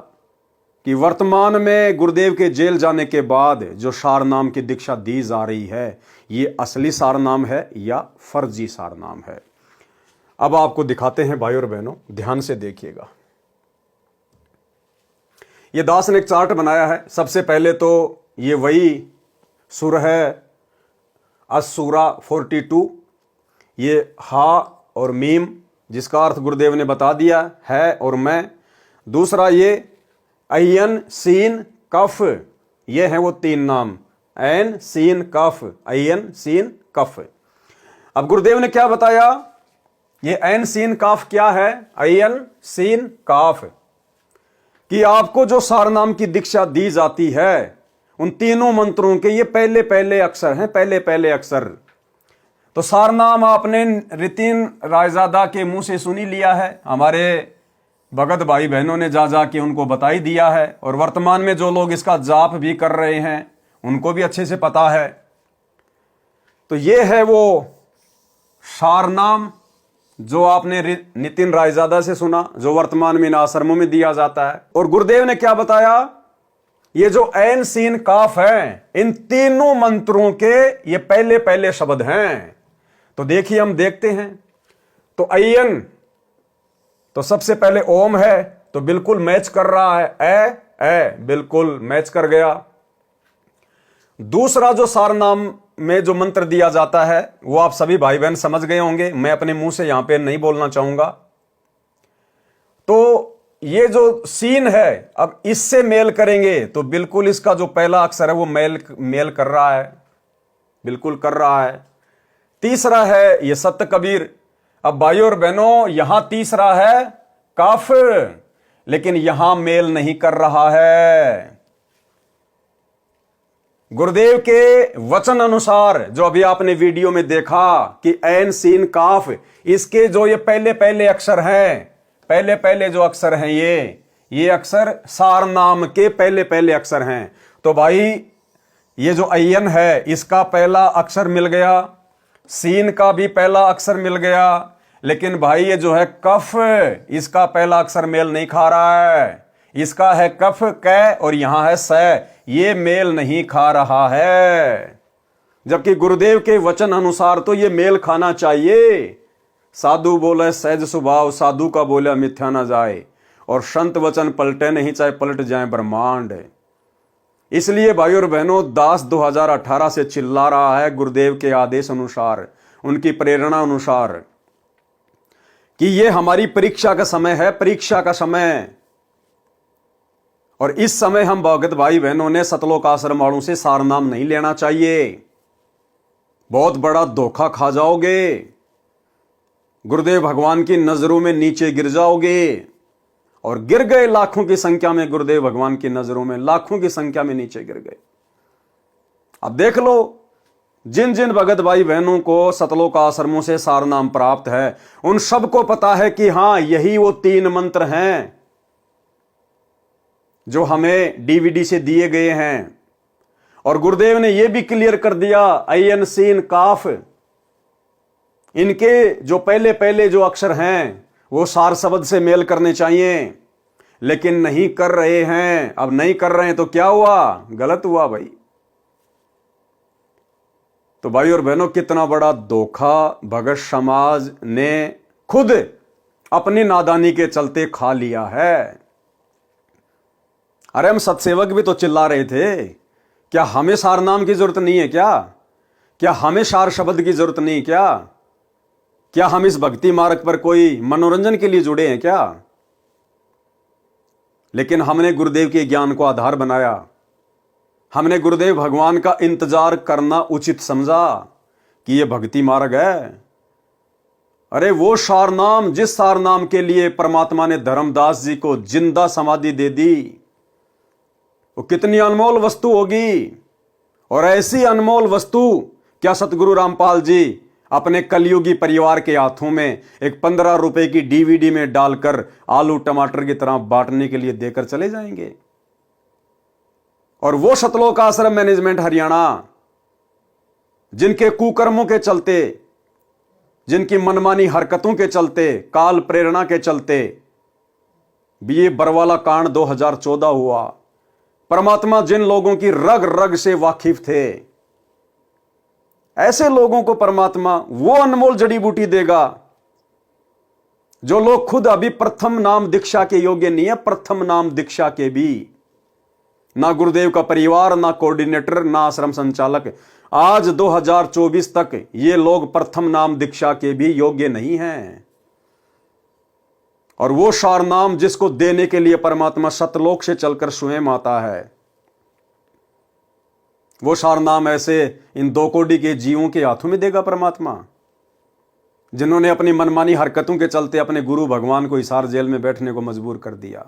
कि वर्तमान में गुरुदेव के जेल जाने के बाद जो सारनाम की दीक्षा दी जा रही है, ये असली सारनाम है या फर्जी सारनाम है। अब आपको दिखाते हैं भाई और बहनों, ध्यान से देखिएगा। ये दास ने एक चार्ट बनाया है। सबसे पहले तो ये वही सुर है असुरा 42, ये हा और मीम, जिसका अर्थ गुरुदेव ने बता दिया है और मैं। दूसरा ये अयन सीन कफ, ये हैं वो 3 नाम, ऐन सीन कफ, अयन सीन कफ। अब गुरुदेव ने क्या बताया, ये ऐन सीन काफ क्या है, अयन सीन काफ, कि आपको जो सारनाम की दीक्षा दी जाती है, उन तीनों मंत्रों के ये पहले पहले अक्षर हैं, पहले पहले अक्षर। तो सारनाम आपने नितिन रायजादा के मुंह से सुनी लिया है, हमारे भगत भाई बहनों ने जा जा के उनको बता ही दिया है, और वर्तमान में जो लोग इसका जाप भी कर रहे हैं उनको भी अच्छे से पता है। तो ये है वो सारनाम जो आपने नितिन रायजादा से सुना, जो वर्तमान में इन आश्रमों में दिया जाता है। और गुरुदेव ने क्या बताया, ये जो ऐन सीन काफ है, इन तीनों मंत्रों के ये पहले पहले शब्द हैं। तो देखिए, हम देखते हैं। तो अयन, तो सबसे पहले ओम है, तो बिल्कुल मैच कर रहा है, ए बिल्कुल मैच कर गया। दूसरा जो सारनाम में जो मंत्र दिया जाता है, वो आप सभी भाई बहन समझ गए होंगे, मैं अपने मुंह से यहां पे नहीं बोलना चाहूंगा। तो ये जो सीन है, अब इससे मेल करेंगे तो बिल्कुल इसका जो पहला अक्षर है वो मेल कर रहा है, बिल्कुल कर रहा है। तीसरा है ये सत्य कबीर। अब भाइयों और बहनों, यहां तीसरा है काफ, लेकिन यहां मेल नहीं कर रहा है। गुरुदेव के वचन अनुसार, जो अभी आपने वीडियो में देखा कि ऐन सीन काफ, इसके जो ये पहले पहले अक्षर हैं, पहले पहले जो अक्षर हैं, ये अक्षर सारनाम के पहले पहले अक्षर हैं। तो भाई ये जो अयन है, इसका पहला अक्षर मिल गया, सीन का भी पहला अक्षर मिल गया, लेकिन भाई ये जो है कफ, इसका पहला अक्षर मेल नहीं खा रहा है। इसका है कफ कै और यहां है स, ये मेल नहीं खा रहा है। जबकि गुरुदेव के वचन अनुसार तो ये मेल खाना चाहिए। साधु बोले सहज स्वभाव, साधु का बोला मिथ्या ना जाए, और संत वचन पलटे नहीं चाहे पलट जाए ब्रह्मांड। इसलिए भाई और बहनों, दास 2018 से चिल्ला रहा है गुरुदेव के आदेश अनुसार, उनकी प्रेरणा अनुसार, कि ये हमारी परीक्षा का समय है, परीक्षा का समय। और इस समय हम भगत भाई बहनों ने सतलोक आश्रम वालों से सारनाम नहीं लेना चाहिए, बहुत बड़ा धोखा खा जाओगे, गुरुदेव भगवान की नजरों में नीचे गिर जाओगे। और गिर गए लाखों की संख्या में, गुरुदेव भगवान की नजरों में लाखों की संख्या में नीचे गिर गए। अब देख लो, जिन जिन भगत भाई बहनों को सतलोक आश्रमों से सार नाम प्राप्त है, उन सबको पता है कि हां यही वो 3 मंत्र हैं जो हमें डीवीडी से दिए गए हैं। और गुरुदेव ने यह भी क्लियर कर दिया, अयन सीन काफ, इनके जो पहले पहले जो अक्षर हैं वो सार शब्द से मेल करने चाहिए, लेकिन नहीं कर रहे हैं। अब नहीं कर रहे हैं तो क्या हुआ? गलत हुआ भाई। तो भाई और बहनों, कितना बड़ा धोखा भगत समाज ने खुद अपनी नादानी के चलते खा लिया है। अरे हम सत्सेवक भी तो चिल्ला रहे थे, क्या हमें सार नाम की जरूरत नहीं है क्या? क्या हमें सार शब्द की जरूरत नहीं क्या? क्या हम इस भक्ति मार्ग पर कोई मनोरंजन के लिए जुड़े हैं क्या? लेकिन हमने गुरुदेव के ज्ञान को आधार बनाया, हमने गुरुदेव भगवान का इंतजार करना उचित समझा कि यह भक्ति मार्ग है। अरे वो सार नाम, जिस सार नाम के लिए परमात्मा ने धर्मदास जी को जिंदा समाधि दे दी, वो कितनी अनमोल वस्तु होगी। और ऐसी अनमोल वस्तु क्या सतगुरु रामपाल जी अपने कलयुगी परिवार के हाथों में एक 15 रुपए की डीवीडी में डालकर आलू टमाटर की तरह बांटने के लिए देकर चले जाएंगे? और वो सतलोक आश्रम मैनेजमेंट हरियाणा, जिनके कुकर्मों के चलते, जिनकी मनमानी हरकतों के चलते, काल प्रेरणा के चलते भी ये बरवाला कांड 2014 हुआ। परमात्मा जिन लोगों की रग रग से वाकिफ थे, ऐसे लोगों को परमात्मा वो अनमोल जड़ी बूटी देगा जो लोग खुद अभी प्रथम नाम दीक्षा के योग्य नहीं है। प्रथम नाम दीक्षा के भी ना गुरुदेव का परिवार, ना कोऑर्डिनेटर, ना आश्रम संचालक, आज 2024 तक ये लोग प्रथम नाम दीक्षा के भी योग्य नहीं हैं। और वो सार नाम जिसको देने के लिए परमात्मा सतलोक से चलकर स्वयं आता है, वो सार नाम ऐसे इन 2 कोटि के जीवों के हाथों में देगा परमात्मा, जिन्होंने अपनी मनमानी हरकतों के चलते अपने गुरु भगवान को हिसार जेल में बैठने को मजबूर कर दिया।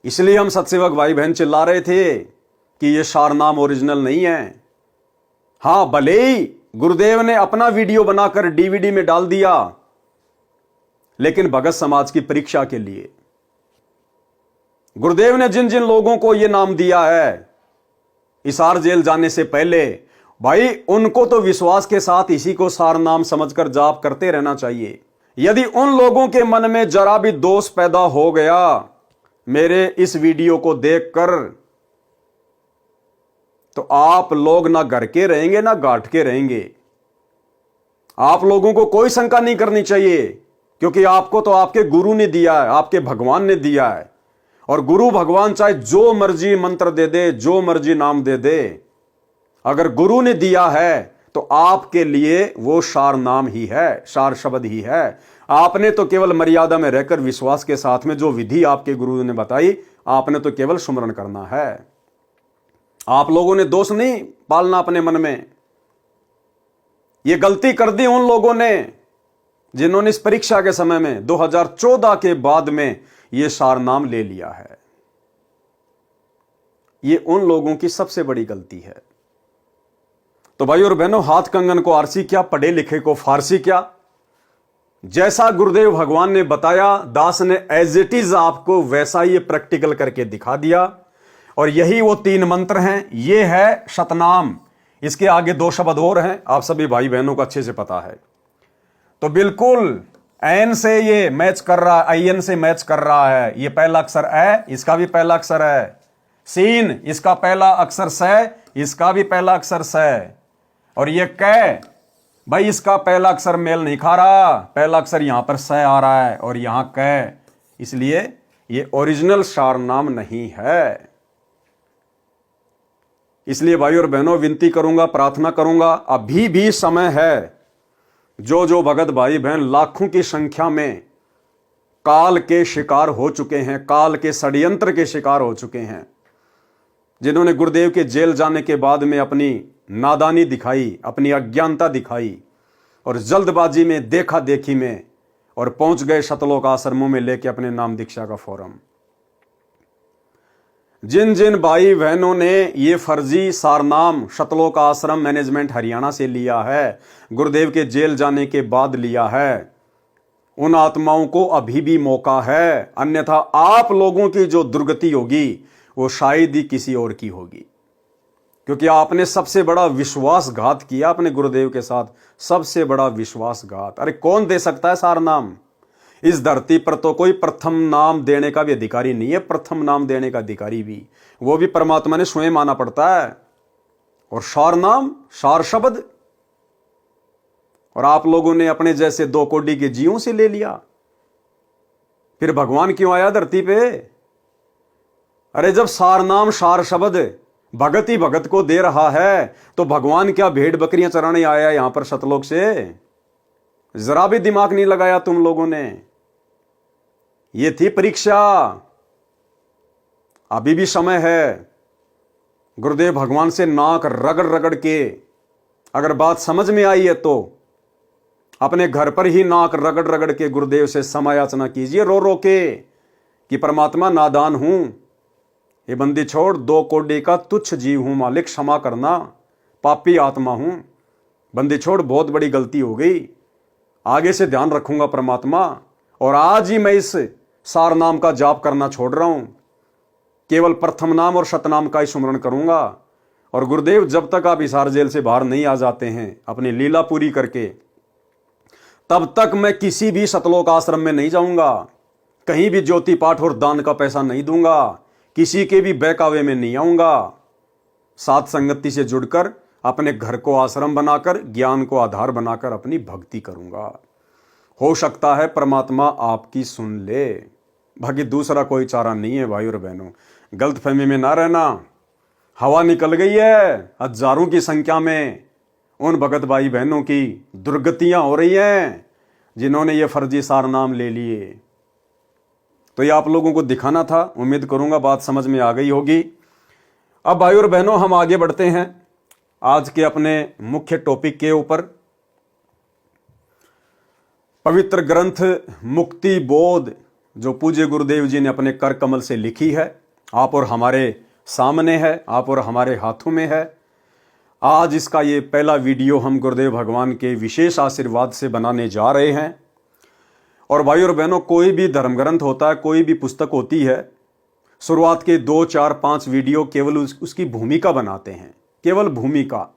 इसलिए हम सत्सेवक भाई बहन चिल्ला रहे थे कि ये सार नाम ओरिजिनल नहीं है। हां, भले ही गुरुदेव ने अपना वीडियो बनाकर डीवीडी में डाल दिया, लेकिन भगत समाज की परीक्षा के लिए गुरुदेव ने जिन जिन लोगों को यह नाम दिया है हिसार जेल जाने से पहले, भाई उनको तो विश्वास के साथ इसी को सार नाम समझकर जाप करते रहना चाहिए। यदि उन लोगों के मन में जरा भी दोष पैदा हो गया मेरे इस वीडियो को देखकर, तो आप लोग ना घर के रहेंगे ना घाट के रहेंगे। आप लोगों को कोई शंका नहीं करनी चाहिए, क्योंकि आपको तो आपके गुरु ने दिया है, आपके भगवान ने दिया है। और गुरु भगवान चाहे जो मर्जी मंत्र दे दे, जो मर्जी नाम दे दे, अगर गुरु ने दिया है तो आपके लिए वो सार नाम ही है, सार शब्द ही है। आपने तो केवल मर्यादा में रहकर विश्वास के साथ में जो विधि आपके गुरु ने बताई, आपने तो केवल सुमरण करना है। आप लोगों ने दोष नहीं पालना अपने मन में। ये गलती कर दी उन लोगों ने जिन्होंने इस परीक्षा के समय में 2014 के बाद में ये सार नाम ले लिया है। ये उन लोगों की सबसे बड़ी गलती है। तो भाई और बहनों, हाथ कंगन को आरसी क्या, पढ़े लिखे को फारसी क्या। जैसा गुरुदेव भगवान ने बताया, दास ने एज इट इज आपको वैसा ही प्रैक्टिकल करके दिखा दिया। और यही वो 3 मंत्र हैं। ये है सतनाम, इसके आगे 2 शब्द और हैं, आप सभी भाई बहनों को अच्छे से पता है। तो बिल्कुल एन से ये मैच कर रहा है, आईएन से मैच कर रहा है। ये पहला अक्षर ए, इसका भी पहला अक्षर है। सीन, इसका पहला अक्षर स, इसका भी पहला अक्षर स। और ये कै, भाई इसका पहला अक्षर मेल नहीं खा रहा, पहला अक्षर यहां पर स आ रहा है और यहां कै, इसलिए ये ओरिजिनल सार नाम नहीं है। इसलिए भाई और बहनों, विनती करूंगा, प्रार्थना करूंगा, अभी भी समय है। जो भगत भाई बहन लाखों की संख्या में काल के शिकार हो चुके हैं, काल के षड्यंत्र के शिकार हो चुके हैं, जिन्होंने गुरुदेव के जेल जाने के बाद में अपनी नादानी दिखाई, अपनी अज्ञानता दिखाई और जल्दबाजी में, देखा देखी में, और पहुंच गए सतलोक आश्रमों में लेके अपने नाम दीक्षा का फॉर्म। जिन जिन भाई बहनों ने ये फर्जी सारनाम शतलोक आश्रम मैनेजमेंट हरियाणा से लिया है, गुरुदेव के जेल जाने के बाद लिया है, उन आत्माओं को अभी भी मौका है, अन्यथा आप लोगों की जो दुर्गति होगी वो शायद ही किसी और की होगी। क्योंकि आपने सबसे बड़ा विश्वासघात किया अपने गुरुदेव के साथ, सबसे बड़ा विश्वासघात। अरे कौन दे सकता है सारनाम? इस धरती पर तो कोई प्रथम नाम देने का भी अधिकारी नहीं है, प्रथम नाम देने का अधिकारी भी वो भी परमात्मा ने स्वयं माना पड़ता है। और सार नाम, सार शब्द, और आप लोगों ने अपने जैसे 2 कोड़ी के जीवों से ले लिया। फिर भगवान क्यों आया धरती पे? अरे जब सार नाम सार शब्द भगत ही भगत को दे रहा है तो भगवान क्या भेड़ बकरियां चराने आया यहां पर सतलोक से? जरा भी दिमाग नहीं लगाया तुम लोगों ने। ये थी परीक्षा, अभी भी समय है। गुरुदेव भगवान से नाक रगड़ रगड़ के अगर बात समझ में आई है तो अपने घर पर ही नाक रगड़ रगड़ के गुरुदेव से समायाचना कीजिए, रो रो के, कि परमात्मा नादान हूं, ये बंदी छोड़, 2 कोड़ी का तुच्छ जीव हूं मालिक, क्षमा करना, पापी आत्मा हूं, बंदी छोड़, बहुत बड़ी गलती हो गई, आगे से ध्यान रखूंगा परमात्मा। और आज ही मैं इस सार नाम का जाप करना छोड़ रहा हूं, केवल प्रथम नाम और शतनाम का ही स्मरण करूंगा। और गुरुदेव जब तक आप हिसार जेल से बाहर नहीं आ जाते हैं अपनी लीला पूरी करके, तब तक मैं किसी भी सतलोक आश्रम में नहीं जाऊंगा, कहीं भी ज्योति पाठ और दान का पैसा नहीं दूंगा, किसी के भी बहकावे में नहीं आऊंगा। सात संगति से जुड़कर अपने घर को आश्रम बनाकर, ज्ञान को आधार बनाकर अपनी भक्ति करूंगा। हो सकता है परमात्मा आपकी सुन ले, बाकी दूसरा कोई चारा नहीं है। भाई और बहनों, गलतफहमी में ना रहना। हवा निकल गई है हजारों की संख्या में उन भगत भाई बहनों की, दुर्गतियां हो रही हैं जिन्होंने ये फर्जी सार नाम ले लिए। तो ये आप लोगों को दिखाना था, उम्मीद करूंगा बात समझ में आ गई होगी। अब भाई और बहनों, हम आगे बढ़ते हैं आज के अपने मुख्य टॉपिक के ऊपर। पवित्र ग्रंथ मुक्ति बोध जो पूज्य गुरुदेव जी ने अपने कर कमल से लिखी है, आप और हमारे सामने है, आप और हमारे हाथों में है। आज इसका ये पहला वीडियो हम गुरुदेव भगवान के विशेष आशीर्वाद से बनाने जा रहे हैं। और भाई और बहनों, कोई भी धर्म ग्रंथ होता है, कोई भी पुस्तक होती है, शुरुआत के 2, 4, 5 वीडियो केवल उसकी भूमिका बनाते हैं, केवल भूमिका।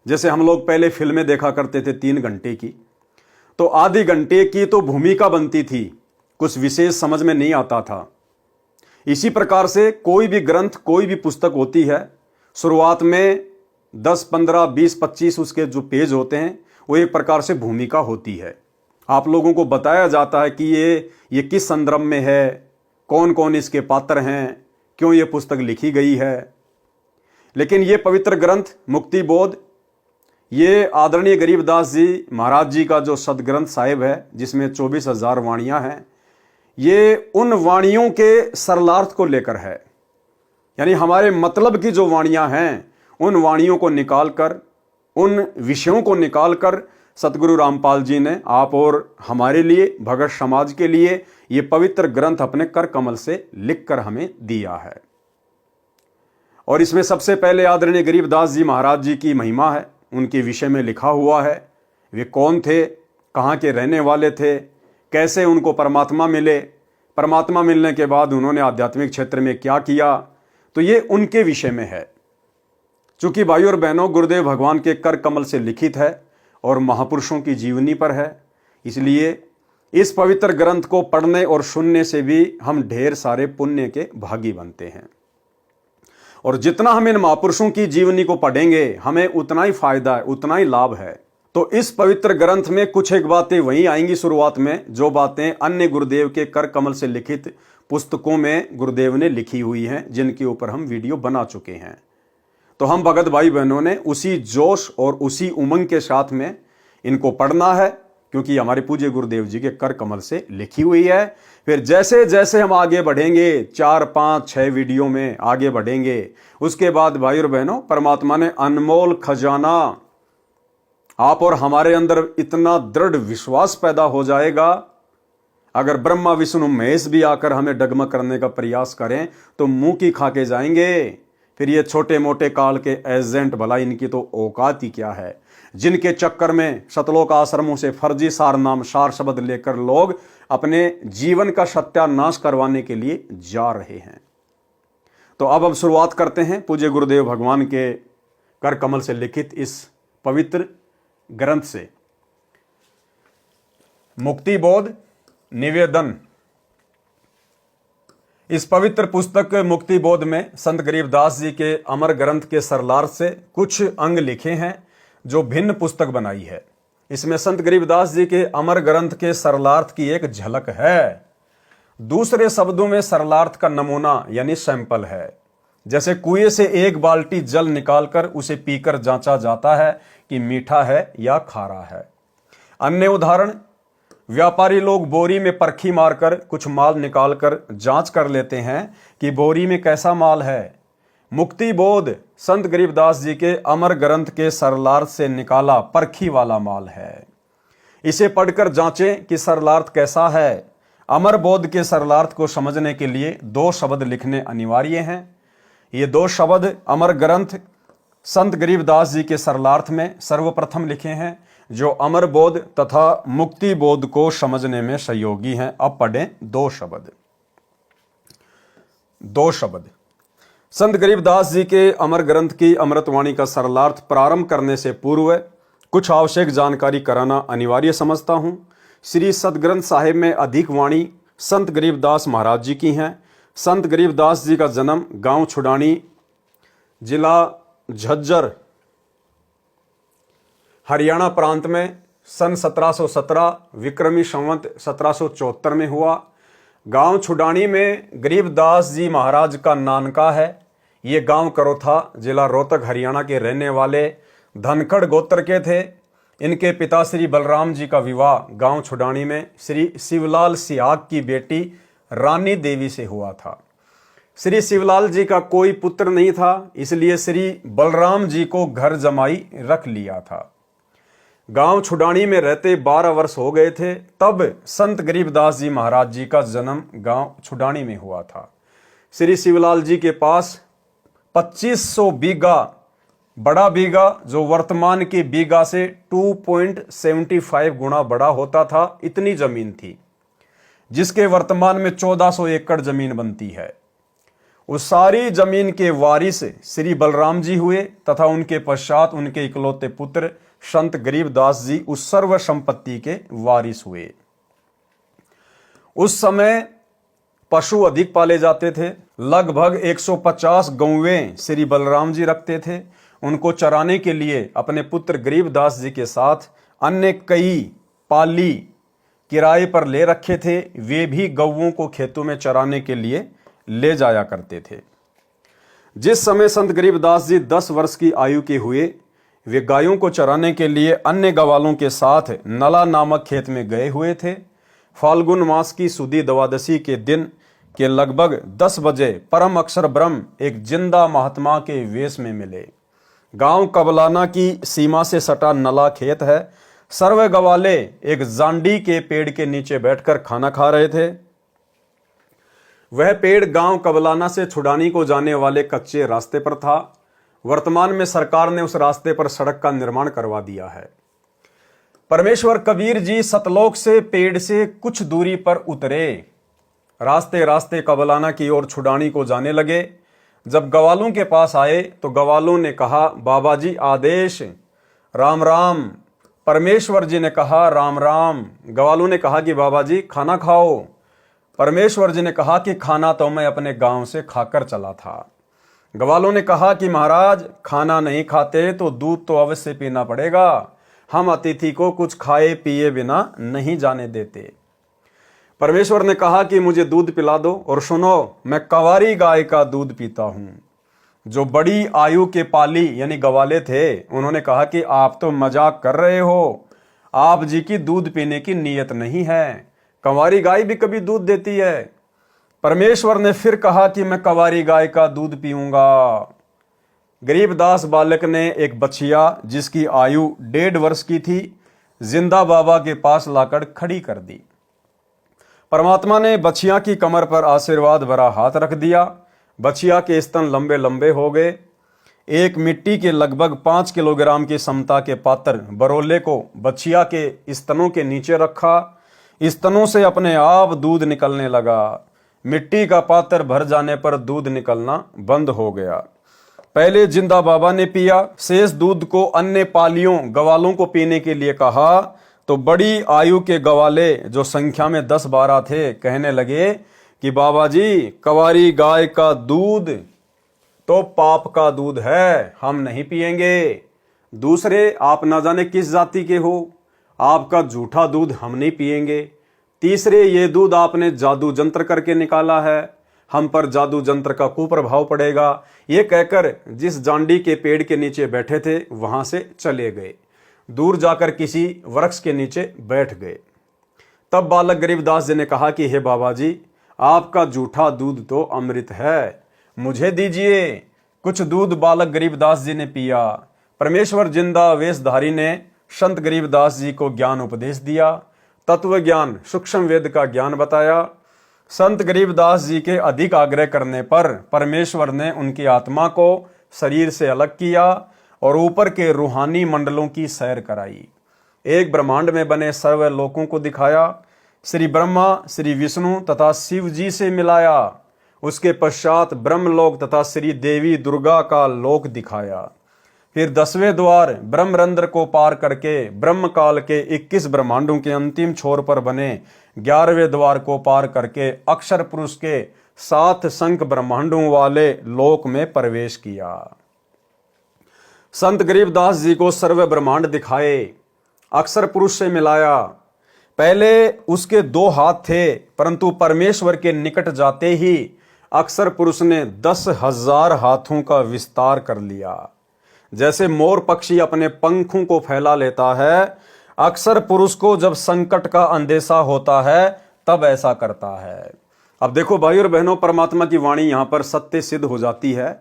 जैसे हम लोग पहले फिल्में देखा करते थे 3 घंटे की, तो आधी घंटे की तो भूमिका बनती थी, कुछ विशेष समझ में नहीं आता था। इसी प्रकार से कोई भी ग्रंथ, कोई भी पुस्तक होती है, शुरुआत में 10, 15, 20, 25 उसके जो पेज होते हैं वो एक प्रकार से भूमिका होती है। आप लोगों को बताया जाता है कि ये किस संदर्भ में है, कौन कौन इसके पात्र हैं, क्यों ये पुस्तक लिखी गई है। लेकिन ये पवित्र ग्रंथ मुक्ति बोध, ये आदरणीय गरीबदास जी महाराज जी का जो सदग्रंथ साहिब है, जिसमें 24,000 वाणियां हैं, ये उन वाणियों के सरलार्थ को लेकर है। यानी हमारे मतलब की जो वाणियां हैं, उन वाणियों को निकालकर, उन विषयों को निकालकर सतगुरु रामपाल जी ने आप और हमारे लिए, भगत समाज के लिए, ये पवित्र ग्रंथ अपने कर कमल से लिखकर हमें दिया है। और इसमें सबसे पहले आदरणीय गरीबदास जी महाराज जी की महिमा है, उनके विषय में लिखा हुआ है। वे कौन थे, कहाँ के रहने वाले थे, कैसे उनको परमात्मा मिले, परमात्मा मिलने के बाद उन्होंने आध्यात्मिक क्षेत्र में क्या किया, तो ये उनके विषय में है। चूंकि भाई और बहनों, गुरुदेव भगवान के कर कमल से लिखित है और महापुरुषों की जीवनी पर है, इसलिए इस पवित्र ग्रंथ को पढ़ने और सुनने से भी हम ढेर सारे पुण्य के भागी बनते हैं। और जितना हम इन महापुरुषों की जीवनी को पढ़ेंगे, हमें उतना ही फायदा है, उतना ही लाभ है। तो इस पवित्र ग्रंथ में कुछ एक बातें वहीं आएंगी शुरुआत में, जो बातें अन्य गुरुदेव के कर कमल से लिखित पुस्तकों में गुरुदेव ने लिखी हुई हैं, जिनके ऊपर हम वीडियो बना चुके हैं। तो हम भगत भाई बहनों ने उसी जोश और उसी उमंग के साथ में इनको पढ़ना है, क्योंकि हमारे पूज्य गुरुदेव जी के कर कमल से लिखी हुई है। फिर जैसे जैसे हम आगे बढ़ेंगे, 4, 5, 6 वीडियो में आगे बढ़ेंगे, उसके बाद भाई और बहनों, परमात्मा ने अनमोल खजाना आप और हमारे अंदर इतना दृढ़ विश्वास पैदा हो जाएगा, अगर ब्रह्मा विष्णु महेश भी आकर हमें डगमग करने का प्रयास करें तो मुंह की खा के जाएंगे। फिर ये छोटे मोटे काल के एजेंट, भला इनकी तो औकात ही क्या है, जिनके चक्कर में सतलोक आश्रमों से फर्जी सार नाम सार शब्द लेकर लोग अपने जीवन का सत्यानाश करवाने के लिए जा रहे हैं। तो अब हम शुरुआत करते हैं पूज्य गुरुदेव भगवान के कर कमल से लिखित इस पवित्र ग्रंथ से। मुक्ति बोध निवेदन। इस पवित्र पुस्तक मुक्ति बोध में संत गरीबदास जी के अमर ग्रंथ के सरलार्थ से कुछ अंग लिखे हैं जो भिन्न पुस्तक बनाई है। इसमें संत गरीबदास जी के अमर ग्रंथ के सरलार्थ की एक झलक है। दूसरे शब्दों में सरलार्थ का नमूना यानी सैंपल है। जैसे कुएं से एक बाल्टी जल निकालकर उसे पीकर जांचा जाता है कि मीठा है या खारा है। अन्य उदाहरण, व्यापारी लोग बोरी में परखी मारकर कुछ माल निकालकर जांच कर लेते हैं कि बोरी में कैसा माल है। मुक्ति बोध संत गरीबदास जी के अमर ग्रंथ के सरलार्थ से निकाला परखी वाला माल है। इसे पढ़कर जांचें कि सरलार्थ कैसा है। अमर बोध के सरलार्थ को समझने के लिए 2 शब्द लिखने अनिवार्य हैं। ये 2 शब्द अमर ग्रंथ संत गरीबदास जी के सरलार्थ में सर्वप्रथम लिखे हैं, जो अमर बोध तथा मुक्ति बोध को समझने में सहयोगी हैं। अब पढ़ें 2 शब्द। 2 शब्द। संत गरीबदास जी के अमर ग्रंथ की अमृतवाणी का सरलार्थ प्रारंभ करने से पूर्व कुछ आवश्यक जानकारी कराना अनिवार्य समझता हूं। श्री सदग्रंथ साहिब में अधिक वाणी संत गरीबदास महाराज जी की हैं। संत गरीबदास जी का जन्म गांव छुडानी, जिला झज्जर, हरियाणा प्रांत में सन 1717 विक्रमी संवत 1774 में हुआ। गांव छुडानी में गरीबदास जी महाराज का नानका है। ये गांव करोथा, जिला रोहतक, हरियाणा के रहने वाले धनखड़ गोत्र के थे। इनके पिता श्री बलराम जी का विवाह गांव छुडानी में श्री शिवलाल सिहाग की बेटी रानी देवी से हुआ था। श्री शिवलाल जी का कोई पुत्र नहीं था, इसलिए श्री बलराम जी को घर जमाई रख लिया था। गांव छुडानी में रहते 12 वर्ष हो गए थे, तब संत गरीबदास जी महाराज जी का जन्म गांव छुडानी में हुआ था। श्री शिवलाल जी के पास 2500 बीघा, बड़ा बीघा जो वर्तमान के बीघा से 2.75 गुना बड़ा होता था, इतनी जमीन थी, जिसके वर्तमान में 1400 एकड़ जमीन बनती है। उस सारी जमीन के वारिस श्री बलराम जी हुए तथा उनके पश्चात उनके इकलौते पुत्र संत गरीबदास जी उस सर्व संपत्ति के वारिस हुए। उस समय पशु अधिक पाले जाते थे। लगभग 150 गौवें श्री बलराम जी रखते थे। उनको चराने के लिए अपने पुत्र गरीबदास जी के साथ अन्य कई पाली किराए पर ले रखे थे। वे भी गौवों को खेतों में चराने के लिए ले जाया करते थे। जिस समय संत गरीबदास जी 10 वर्ष की आयु के हुए, वे गायों को चराने के लिए अन्य गवालों के साथ नला नामक खेत में गए हुए थे। फाल्गुन मास की सुदी द्वादशी के दिन के लगभग 10 बजे परम अक्षर ब्रह्म एक जिंदा महात्मा के वेश में मिले। गांव कबलाना की सीमा से सटा नला खेत है। सर्व गवाले एक जांडी के पेड़ के नीचे बैठकर खाना खा रहे थे। वह पेड़ गांव कबलाना से छुडानी को जाने वाले कच्चे रास्ते पर था। वर्तमान में सरकार ने उस रास्ते पर सड़क का निर्माण करवा दिया है। परमेश्वर कबीर जी सतलोक से पेड़ से कुछ दूरी पर उतरे। रास्ते रास्ते कबलाना की ओर छुडानी को जाने लगे। जब गवालों के पास आए तो गवालों ने कहा, बाबा जी आदेश। राम राम। परमेश्वर जी ने कहा, राम राम। गवालों ने कहा कि बाबा जी खाना खाओ। परमेश्वर जी ने कहा कि खाना तो मैं अपने गांव से खाकर चला था। गवालों ने कहा कि महाराज खाना नहीं खाते तो दूध तो अवश्य पीना पड़ेगा। हम अतिथि को कुछ खाए पिए बिना नहीं जाने देते। परमेश्वर ने कहा कि मुझे दूध पिला दो, और सुनो, मैं कंवारी गाय का दूध पीता हूं। जो बड़ी आयु के पाली यानी गवाले थे, उन्होंने कहा कि आप तो मजाक कर रहे हो, आप जी की दूध पीने की नीयत नहीं है। कंवारी गाय भी कभी दूध देती है। परमेश्वर ने फिर कहा कि मैं कंवारी गाय का दूध पीऊंगा। गरीबदास बालक ने एक बछिया जिसकी आयु 1.5 वर्ष की थी, जिंदा बाबा के पास लाकर खड़ी कर दी। परमात्मा ने बछिया की कमर पर आशीर्वाद भरा हाथ रख दिया। बछिया के स्तन लंबे लंबे हो गए। एक मिट्टी के लगभग 5 किलोग्राम की समता के पात्र बरोले को बछिया के स्तनों के नीचे रखा। स्तनों से अपने आप दूध निकलने लगा। मिट्टी का पात्र भर जाने पर दूध निकलना बंद हो गया। पहले जिंदा बाबा ने पिया, शेष दूध को अन्य पालियों गवालों को पीने के लिए कहा तो बड़ी आयु के गवाले जो संख्या में 10-12 थे कहने लगे कि बाबा जी, कवारी गाय का दूध तो पाप का दूध है, हम नहीं पिएंगे। दूसरे, आप ना जाने किस जाति के हो, आपका झूठा दूध हम नहीं पिएंगे। तीसरे, ये दूध आपने जादू जंत्र करके निकाला है, हम पर जादू जंत्र का कुप्रभाव पड़ेगा। ये कहकर जिस जांडी के पेड़ के नीचे बैठे थे वहां से चले गए। दूर जाकर किसी वृक्ष के नीचे बैठ गए। तब बालक गरीबदास जी ने कहा कि हे बाबा जी, आपका झूठा दूध तो अमृत है, मुझे दीजिए। कुछ दूध बालक गरीबदास जी ने पिया। परमेश्वर जिंदा वेशधारी ने संत गरीबदास जी को ज्ञान उपदेश दिया, तत्व ज्ञान, सूक्ष्म वेद का ज्ञान बताया। संत गरीबदास जी के अधिक आग्रह करने पर परमेश्वर ने उनकी आत्मा को शरीर से अलग किया और ऊपर के रूहानी मंडलों की सैर कराई। एक ब्रह्मांड में बने सर्व लोकों को दिखाया। श्री ब्रह्मा, श्री विष्णु तथा शिव जी से मिलाया। उसके पश्चात ब्रह्मलोक तथा श्री देवी दुर्गा का लोक दिखाया। फिर 10वें द्वार ब्रह्मरंध्र को पार करके ब्रह्म काल के 21 ब्रह्मांडों के अंतिम छोर पर बने 11वें द्वार को पार करके अक्षर पुरुष के 7 संख ब्रह्मांडों वाले लोक में प्रवेश किया। संत गरीबदास जी को सर्व ब्रह्मांड दिखाए, अक्षर पुरुष से मिलाया। पहले उसके 2 हाथ थे, परंतु परमेश्वर के निकट जाते ही अक्षर पुरुष ने 10,000 हाथों का विस्तार कर लिया। जैसे मोर पक्षी अपने पंखों को फैला लेता है, अक्षर पुरुष को जब संकट का अंदेशा होता है तब ऐसा करता है। अब देखो भाई और बहनों, परमात्मा की वाणी यहां पर सत्य सिद्ध हो जाती है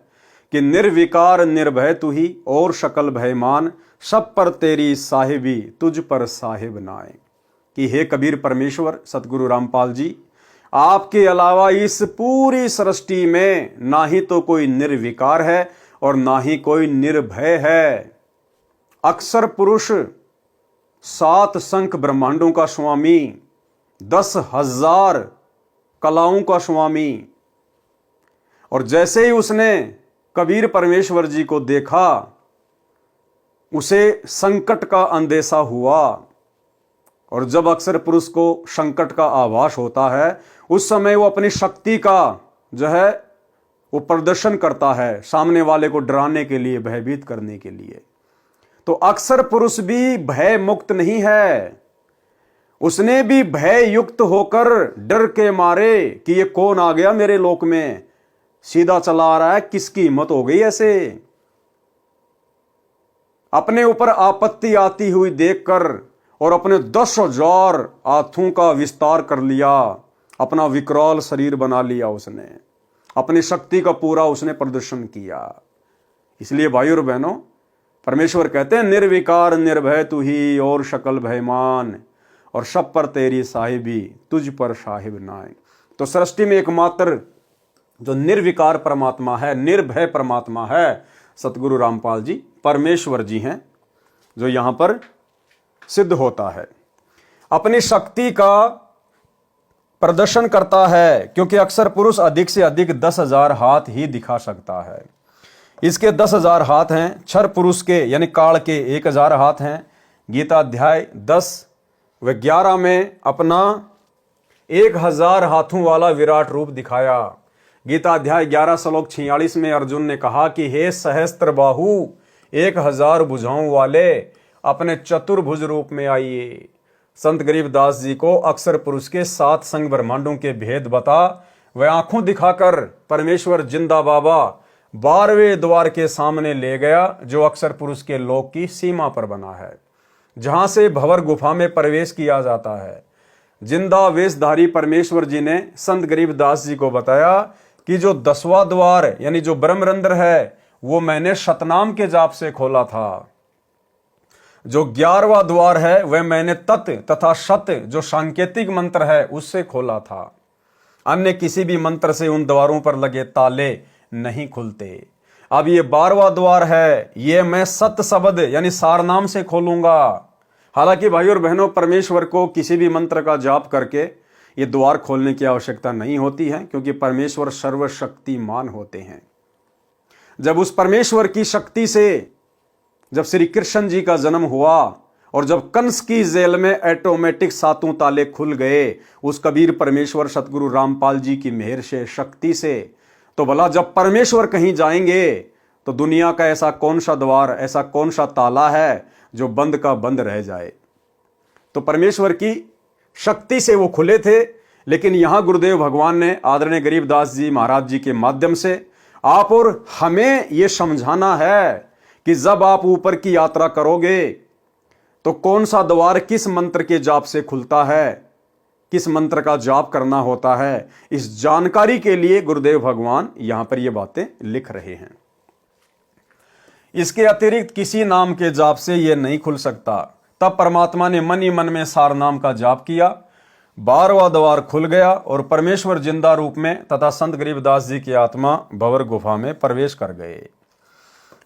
कि निर्विकार निर्भय तू ही और शकल भयमान, सब पर तेरी साहिबी तुझ पर साहिब नाए। कि हे कबीर परमेश्वर सतगुरु रामपाल जी, आपके अलावा इस पूरी सृष्टि में ना ही तो कोई निर्विकार है और ना ही कोई निर्भय है। अक्षर पुरुष 7 संख ब्रह्मांडों का स्वामी, 10,000 कलाओं का स्वामी। और जैसे ही उसने कबीर परमेश्वर जी को देखा, उसे संकट का अंदेशा हुआ। और जब अक्षर पुरुष को संकट का आभास होता है, उस समय वो अपनी शक्ति का जो है वो प्रदर्शन करता है, सामने वाले को डराने के लिए, भयभीत करने के लिए। तो अक्षर पुरुष भी भय मुक्त नहीं है, उसने भी भय युक्त होकर डर के मारे कि ये कौन आ गया मेरे लोक में, सीधा चला आ रहा है, किसकी हिम्मत हो गई ऐसे। अपने ऊपर आपत्ति आती हुई देखकर और अपने 10,000 हाथों का विस्तार कर लिया, अपना विकराल शरीर बना लिया उसने, अपनी शक्ति का पूरा उसने प्रदर्शन किया। इसलिए भाई और बहनों, परमेश्वर कहते हैं निर्विकार निर्भय तू ही और शकल भयमान, और सब पर तेरी साहिबी तुझ पर साहिब नाए। तो सृष्टि में एकमात्र जो निर्विकार परमात्मा है, निर्भय परमात्मा है, सतगुरु रामपाल जी परमेश्वर जी हैं, जो यहां पर सिद्ध होता है। अपनी शक्ति का प्रदर्शन करता है, क्योंकि अक्षर पुरुष अधिक से अधिक 10,000 हाथ ही दिखा सकता है। इसके 10,000 हाथ हैं। क्षर पुरुष के यानी काल के 1,000 हाथ हैं। गीता अध्याय 10 व 11 में अपना 1,000 हाथों वाला विराट रूप दिखाया। गीता अध्याय 11 श्लोक 46 में अर्जुन ने कहा कि हे सहस्त्र बाहु, 1,000 भुजाओं वाले, अपने चतुर्भुज रूप में आइए। संत गरीबदास जी को अक्षर पुरुष के 7 संग ब्रह्मांडों के भेद बता वह आंखों दिखाकर परमेश्वर जिंदा बाबा 12वें द्वार के सामने ले गया, जो अक्षर पुरुष के लोक की सीमा पर बना है, जहां से भंवर गुफा में प्रवेश किया जाता है। जिंदा वेशधारी परमेश्वर जी ने संत गरीबदास जी को बताया कि जो 10वां द्वार यानी जो ब्रह्मरंध्र है, वो मैंने शतनाम के जाप से खोला था। जो 11वां द्वार है वह मैंने तत् तथा शत जो सांकेतिक मंत्र है उससे खोला था। अन्य किसी भी मंत्र से उन द्वारों पर लगे ताले नहीं खुलते। अब ये 12वां द्वार है, ये मैं सत शब्द यानी सारनाम से खोलूंगा। हालांकि भाई और बहनों, परमेश्वर को किसी भी मंत्र का जाप करके ये द्वार खोलने की आवश्यकता नहीं होती है, क्योंकि परमेश्वर सर्वशक्तिमान होते हैं। जब उस परमेश्वर की शक्ति से जब श्री कृष्ण जी का जन्म हुआ और जब कंस की जेल में ऑटोमेटिक सातों ताले खुल गए उस कबीर परमेश्वर सतगुरु रामपाल जी की मेहर से, शक्ति से, तो भला जब परमेश्वर कहीं जाएंगे तो दुनिया का ऐसा कौन सा द्वार, ऐसा कौन सा ताला है जो बंद का बंद रह जाए। तो परमेश्वर की शक्ति से वो खुले थे। लेकिन यहां गुरुदेव भगवान ने आदरणीय गरीबदास जी महाराज जी के माध्यम से आप और हमें यह समझाना है कि जब आप ऊपर की यात्रा करोगे तो कौन सा द्वार किस मंत्र के जाप से खुलता है, किस मंत्र का जाप करना होता है, इस जानकारी के लिए गुरुदेव भगवान यहां पर ये बातें लिख रहे हैं। इसके अतिरिक्त किसी नाम के जाप से यह नहीं खुल सकता। तब परमात्मा ने मन ही मन में सार नाम का जाप किया, 12वां द्वार खुल गया और परमेश्वर जिंदा रूप में तथा संत गरीबदास जी की आत्मा भंवर गुफा में प्रवेश कर गए।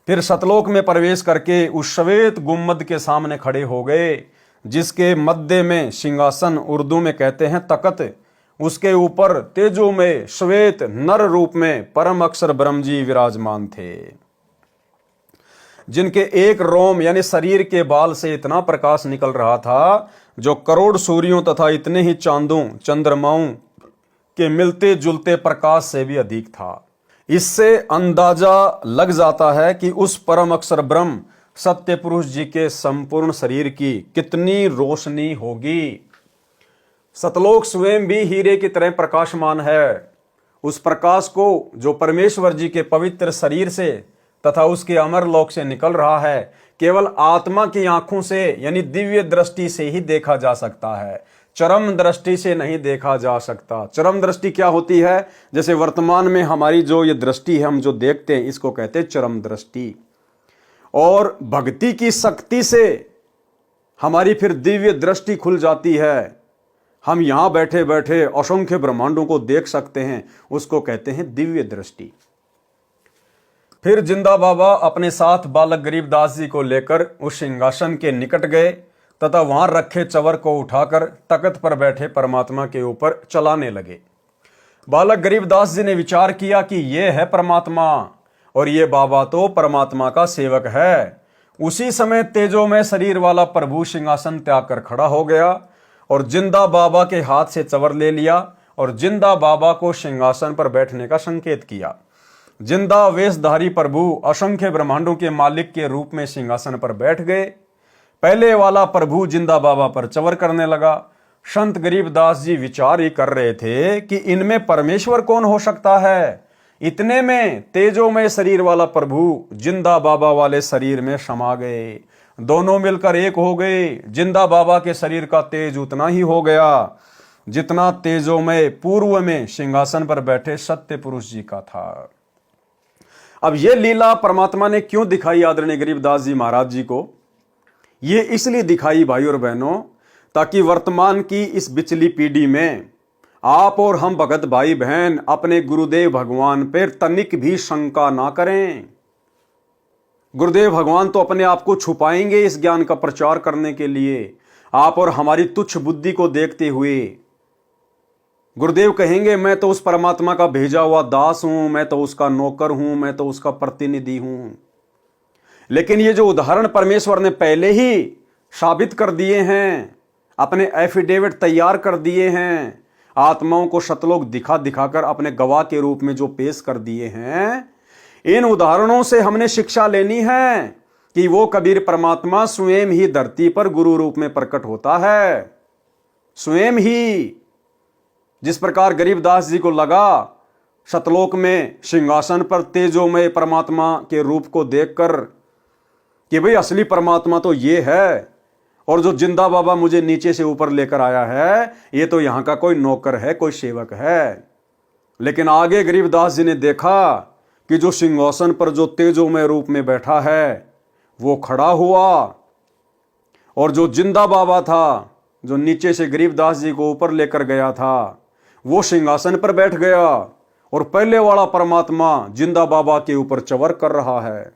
फिर सतलोक में प्रवेश करके उस श्वेत गुम्मद के सामने खड़े हो गए, जिसके मध्य में सिंहासन, उर्दू में कहते हैं तकत, उसके ऊपर तेजो में श्वेत नर रूप में परम अक्षर ब्रह्म जी विराजमान थे, जिनके एक रोम यानी शरीर के बाल से इतना प्रकाश निकल रहा था जो करोड़ सूर्यों तथा इतने ही चांदों चंद्रमाओं के मिलते जुलते प्रकाश से भी अधिक था। इससे अंदाजा लग जाता है कि उस परम अक्षर ब्रह्म सत्य पुरुष जी के संपूर्ण शरीर की कितनी रोशनी होगी। सतलोक स्वयं भी हीरे की तरह प्रकाशमान है। उस प्रकाश को जो परमेश्वर जी के पवित्र शरीर से तथा उसके अमर लोक से निकल रहा है, केवल आत्मा की आंखों से यानी दिव्य दृष्टि से ही देखा जा सकता है, चरम दृष्टि से नहीं देखा जा सकता। चरम दृष्टि क्या होती है? जैसे वर्तमान में हमारी जो ये दृष्टि है, हम जो देखते हैं, इसको कहते हैं चरम दृष्टि। और भक्ति की शक्ति से हमारी फिर दिव्य दृष्टि खुल जाती है। हम यहां बैठे बैठे असंख्य ब्रह्मांडों को देख सकते हैं, उसको कहते हैं दिव्य दृष्टि। फिर जिंदा बाबा अपने साथ बालक गरीबदास जी को लेकर उस सिंहासन के निकट गए तथा वहां रखे चवर को उठाकर तख्त पर बैठे परमात्मा के ऊपर चलाने लगे। बालक गरीबदास जी ने विचार किया कि यह है परमात्मा और ये बाबा तो परमात्मा का सेवक है। उसी समय तेजो में शरीर वाला प्रभु सिंहासन त्याग कर खड़ा हो गया और जिंदा बाबा के हाथ से चवर ले लिया और जिंदा बाबा को सिंहासन पर बैठने का संकेत किया। जिंदा वेशधारी प्रभु असंख्य ब्रह्मांडों के मालिक के रूप में सिंहासन पर बैठ गए। पहले वाला प्रभु जिंदा बाबा पर चवर करने लगा। संत गरीबदास जी विचार ही कर रहे थे कि इनमें परमेश्वर कौन हो सकता है। इतने में तेजोमय शरीर वाला प्रभु जिंदा बाबा वाले शरीर में समा गए। दोनों मिलकर एक हो गए। जिंदा बाबा के शरीर का तेज उतना ही हो गया जितना तेजोमय पूर्व में सिंहासन पर बैठे सत्य पुरुष जी का था। अब यह लीला परमात्मा ने क्यों दिखाई आदरणीय गरीबदास जी महाराज जी को? ये इसलिए दिखाई भाई और बहनों, ताकि वर्तमान की इस बिचली पीढ़ी में आप और हम भगत भाई बहन अपने गुरुदेव भगवान पर तनिक भी शंका ना करें। गुरुदेव भगवान तो अपने आप को छुपाएंगे इस ज्ञान का प्रचार करने के लिए। आप और हमारी तुच्छ बुद्धि को देखते हुए गुरुदेव कहेंगे, मैं तो उस परमात्मा का भेजा हुआ दास हूं, मैं तो उसका नौकर हूं, मैं तो उसका प्रतिनिधि हूं। लेकिन ये जो उदाहरण परमेश्वर ने पहले ही साबित कर दिए हैं, अपने एफिडेविट तैयार कर दिए हैं, आत्माओं को सतलोक दिखा दिखाकर अपने गवाह के रूप में जो पेश कर दिए हैं, इन उदाहरणों से हमने शिक्षा लेनी है कि वो कबीर परमात्मा स्वयं ही धरती पर गुरु रूप में प्रकट होता है। स्वयं ही जिस प्रकार गरीबदास जी को लगा सतलोक में सिंहासन पर तेजोमय परमात्मा के रूप को देखकर कि भाई असली परमात्मा तो ये है और जो जिंदा बाबा मुझे नीचे से ऊपर लेकर आया है ये तो यहां का कोई नौकर है, कोई सेवक है। लेकिन आगे गरीबदास जी ने देखा कि जो सिंहासन पर जो तेजोमय रूप में बैठा है वो खड़ा हुआ और जो जिंदा बाबा था, जो नीचे से गरीबदास जी को ऊपर लेकर गया था, वो सिंहासन पर बैठ गया और पहले वाला परमात्मा जिंदा बाबा के ऊपर चवर कर रहा है।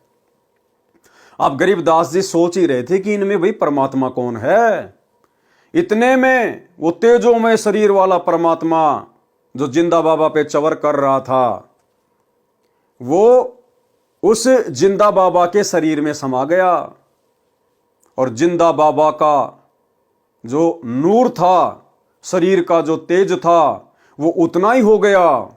अब गरीबदास जी सोच ही रहे थे कि इनमें भाई परमात्मा कौन है। इतने में वो तेजोमय शरीर वाला परमात्मा जो जिंदा बाबा पे चवर कर रहा था, वो उस जिंदा बाबा के शरीर में समा गया और जिंदा बाबा का जो नूर था, शरीर का जो तेज था, वो उतना ही हो गया।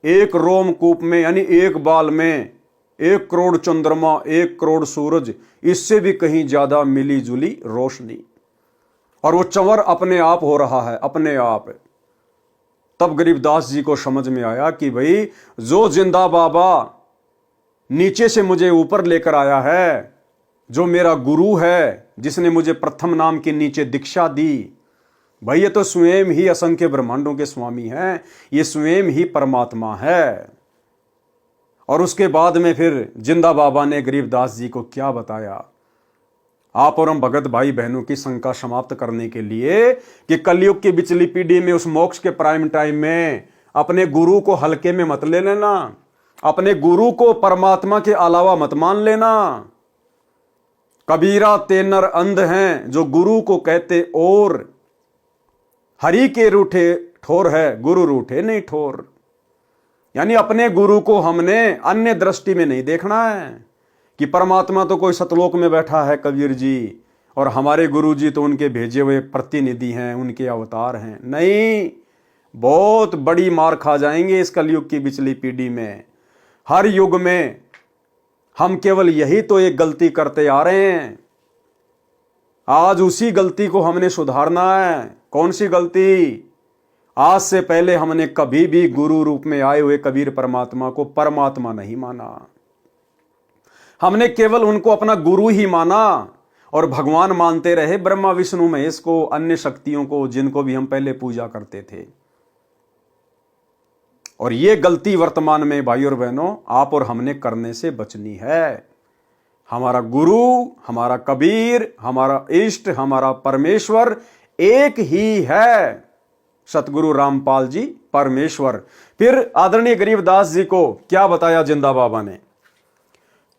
एक रोमकूप में यानी एक बाल में 1 करोड़ चंद्रमा, 1 करोड़ सूरज, इससे भी कहीं ज्यादा मिली जुली रोशनी, और वो चंवर अपने आप हो रहा है, अपने आप। तब गरीबदास जी को समझ में आया कि भाई जो जिंदा बाबा नीचे से मुझे ऊपर लेकर आया है, जो मेरा गुरु है, जिसने मुझे प्रथम नाम के नीचे दीक्षा दी, भाई ये तो स्वयं ही असंख्य ब्रह्मांडों के स्वामी हैं, ये स्वयं ही परमात्मा है। और उसके बाद में फिर जिंदा बाबा ने गरीबदास जी को क्या बताया। आप और हम भगत भाई बहनों की शंका समाप्त करने के लिए कि कलयुग की बिचली पीढ़ी में, उस मोक्ष के प्राइम टाइम में अपने गुरु को हल्के में मत ले लेना, अपने गुरु को परमात्मा के अलावा मत मान लेना। कबीरा तेनर अंध हैं जो गुरु को कहते, और हरि के रूठे ठोर है, गुरु रूठे नहीं ठोर। यानी अपने गुरु को हमने अन्य दृष्टि में नहीं देखना है कि परमात्मा तो कोई सतलोक में बैठा है कबीर जी, और हमारे गुरु जी तो उनके भेजे हुए प्रतिनिधि हैं, उनके अवतार हैं। नहीं, बहुत बड़ी मार खा जाएंगे इस कलयुग की बिचली पीढ़ी में। हर युग में हम केवल यही तो एक गलती करते आ रहे हैं, आज उसी गलती को हमने सुधारना है। कौन सी गलती? आज से पहले हमने कभी भी गुरु रूप में आए हुए कबीर परमात्मा को परमात्मा नहीं माना। हमने केवल उनको अपना गुरु ही माना और भगवान मानते रहे, ब्रह्मा विष्णु महेश को, अन्य शक्तियों को, जिनको भी हम पहले पूजा करते थे। और ये गलती वर्तमान में भाई और बहनों आप और हमने करने से बचनी है। हमारा गुरु, हमारा कबीर, हमारा इष्ट, हमारा परमेश्वर एक ही है, सतगुरु रामपाल जी परमेश्वर। फिर आदरणीय गरीबदास जी को क्या बताया जिंदा बाबा ने।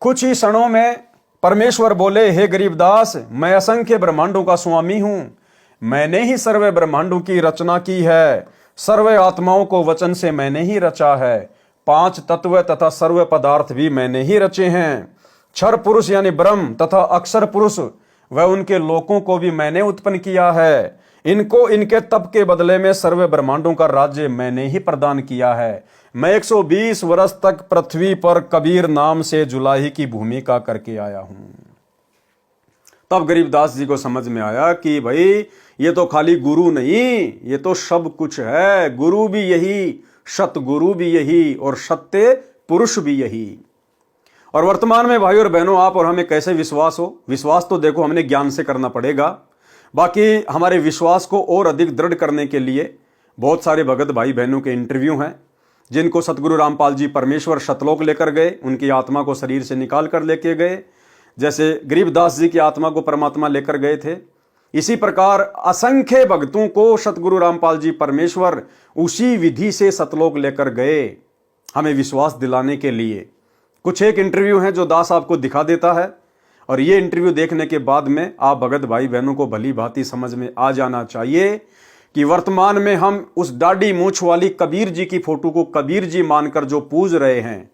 कुछ ही क्षणों में परमेश्वर बोले, हे गरीबदास, मैं असंख्य ब्रह्मांडों का स्वामी हूं, मैंने ही सर्व ब्रह्मांडों की रचना की है, सर्व आत्माओं को वचन से मैंने ही रचा है, 5 तत्व तथा सर्व पदार्थ भी मैंने ही रचे हैं, क्षर पुरुष यानी ब्रह्म तथा अक्षर पुरुष व उनके लोकों को भी मैंने उत्पन्न किया है, इनको इनके तप के बदले में सर्व ब्रह्मांडों का राज्य मैंने ही प्रदान किया है। मैं 120 वर्ष तक पृथ्वी पर कबीर नाम से जुलाही की भूमिका करके आया हूं। तब गरीबदास जी को समझ में आया कि भाई ये तो खाली गुरु नहीं, ये तो सब कुछ है। गुरु भी यही, सतगुरु भी यही, और सत्य पुरुष भी यही। और वर्तमान में भाई और बहनों आप और हमें कैसे विश्वास हो? विश्वास तो देखो हमने ज्ञान से करना पड़ेगा। बाकी हमारे विश्वास को और अधिक दृढ़ करने के लिए बहुत सारे भगत भाई बहनों के इंटरव्यू हैं, जिनको सतगुरु रामपाल जी परमेश्वर सतलोक लेकर गए, उनकी आत्मा को शरीर से निकाल कर लेके गए। जैसे गरीबदास जी की आत्मा को परमात्मा लेकर गए थे, इसी प्रकार असंख्य भक्तों को सतगुरु रामपाल जी परमेश्वर उसी विधि से सतलोक लेकर गए, हमें विश्वास दिलाने के लिए। कुछ एक इंटरव्यू हैं जो दास आपको दिखा देता है, और ये इंटरव्यू देखने के बाद में आप भगत भाई बहनों को भली भांति समझ में आ जाना चाहिए कि वर्तमान में हम उस दाढ़ी मूंछ वाली कबीर जी की फोटो को कबीर जी मानकर जो पूज रहे हैं,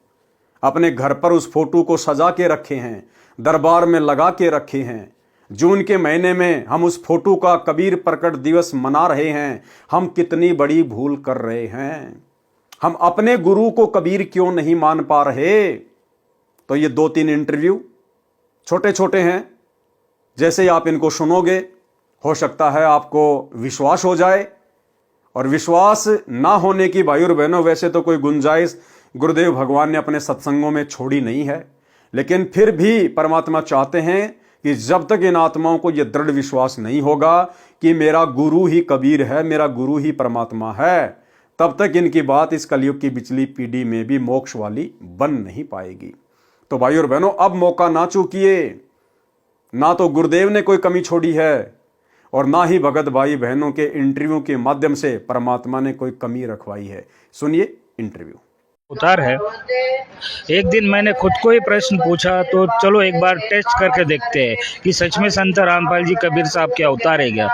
अपने घर पर उस फोटो को सजा के रखे हैं, दरबार में लगा के रखे हैं, जून के महीने में हम उस फोटो का कबीर प्रकट दिवस मना रहे हैं, हम कितनी बड़ी भूल कर रहे हैं। हम अपने गुरु को कबीर क्यों नहीं मान पा रहे? तो ये 2-3 इंटरव्यू छोटे छोटे हैं, जैसे ही आप इनको सुनोगे हो सकता है आपको विश्वास हो जाए। और विश्वास ना होने की भाई और बहनों वैसे तो कोई गुंजाइश गुरुदेव भगवान ने अपने सत्संगों में छोड़ी नहीं है, लेकिन फिर भी परमात्मा चाहते हैं कि जब तक इन आत्माओं को यह दृढ़ विश्वास नहीं होगा कि मेरा गुरु ही कबीर है, मेरा गुरु ही परमात्मा है, तब तक इनकी बात इस कलयुग की बिचली पीढ़ी में भी मोक्ष वाली बन नहीं पाएगी। तो भाई और बहनों अब मौका ना चूकिए, ना तो गुरुदेव ने कोई कमी छोड़ी है और ना ही भगत भाई बहनों के इंटरव्यू के माध्यम से परमात्मा ने कोई कमी रखवाई है। सुनिए इंटरव्यू। उतार है। एक दिन मैंने खुद को ही प्रश्न पूछा, तो चलो एक बार टेस्ट करके देखते हैं कि सच में संत रामपाल जी कबीर साहब क्या उतारे क्या।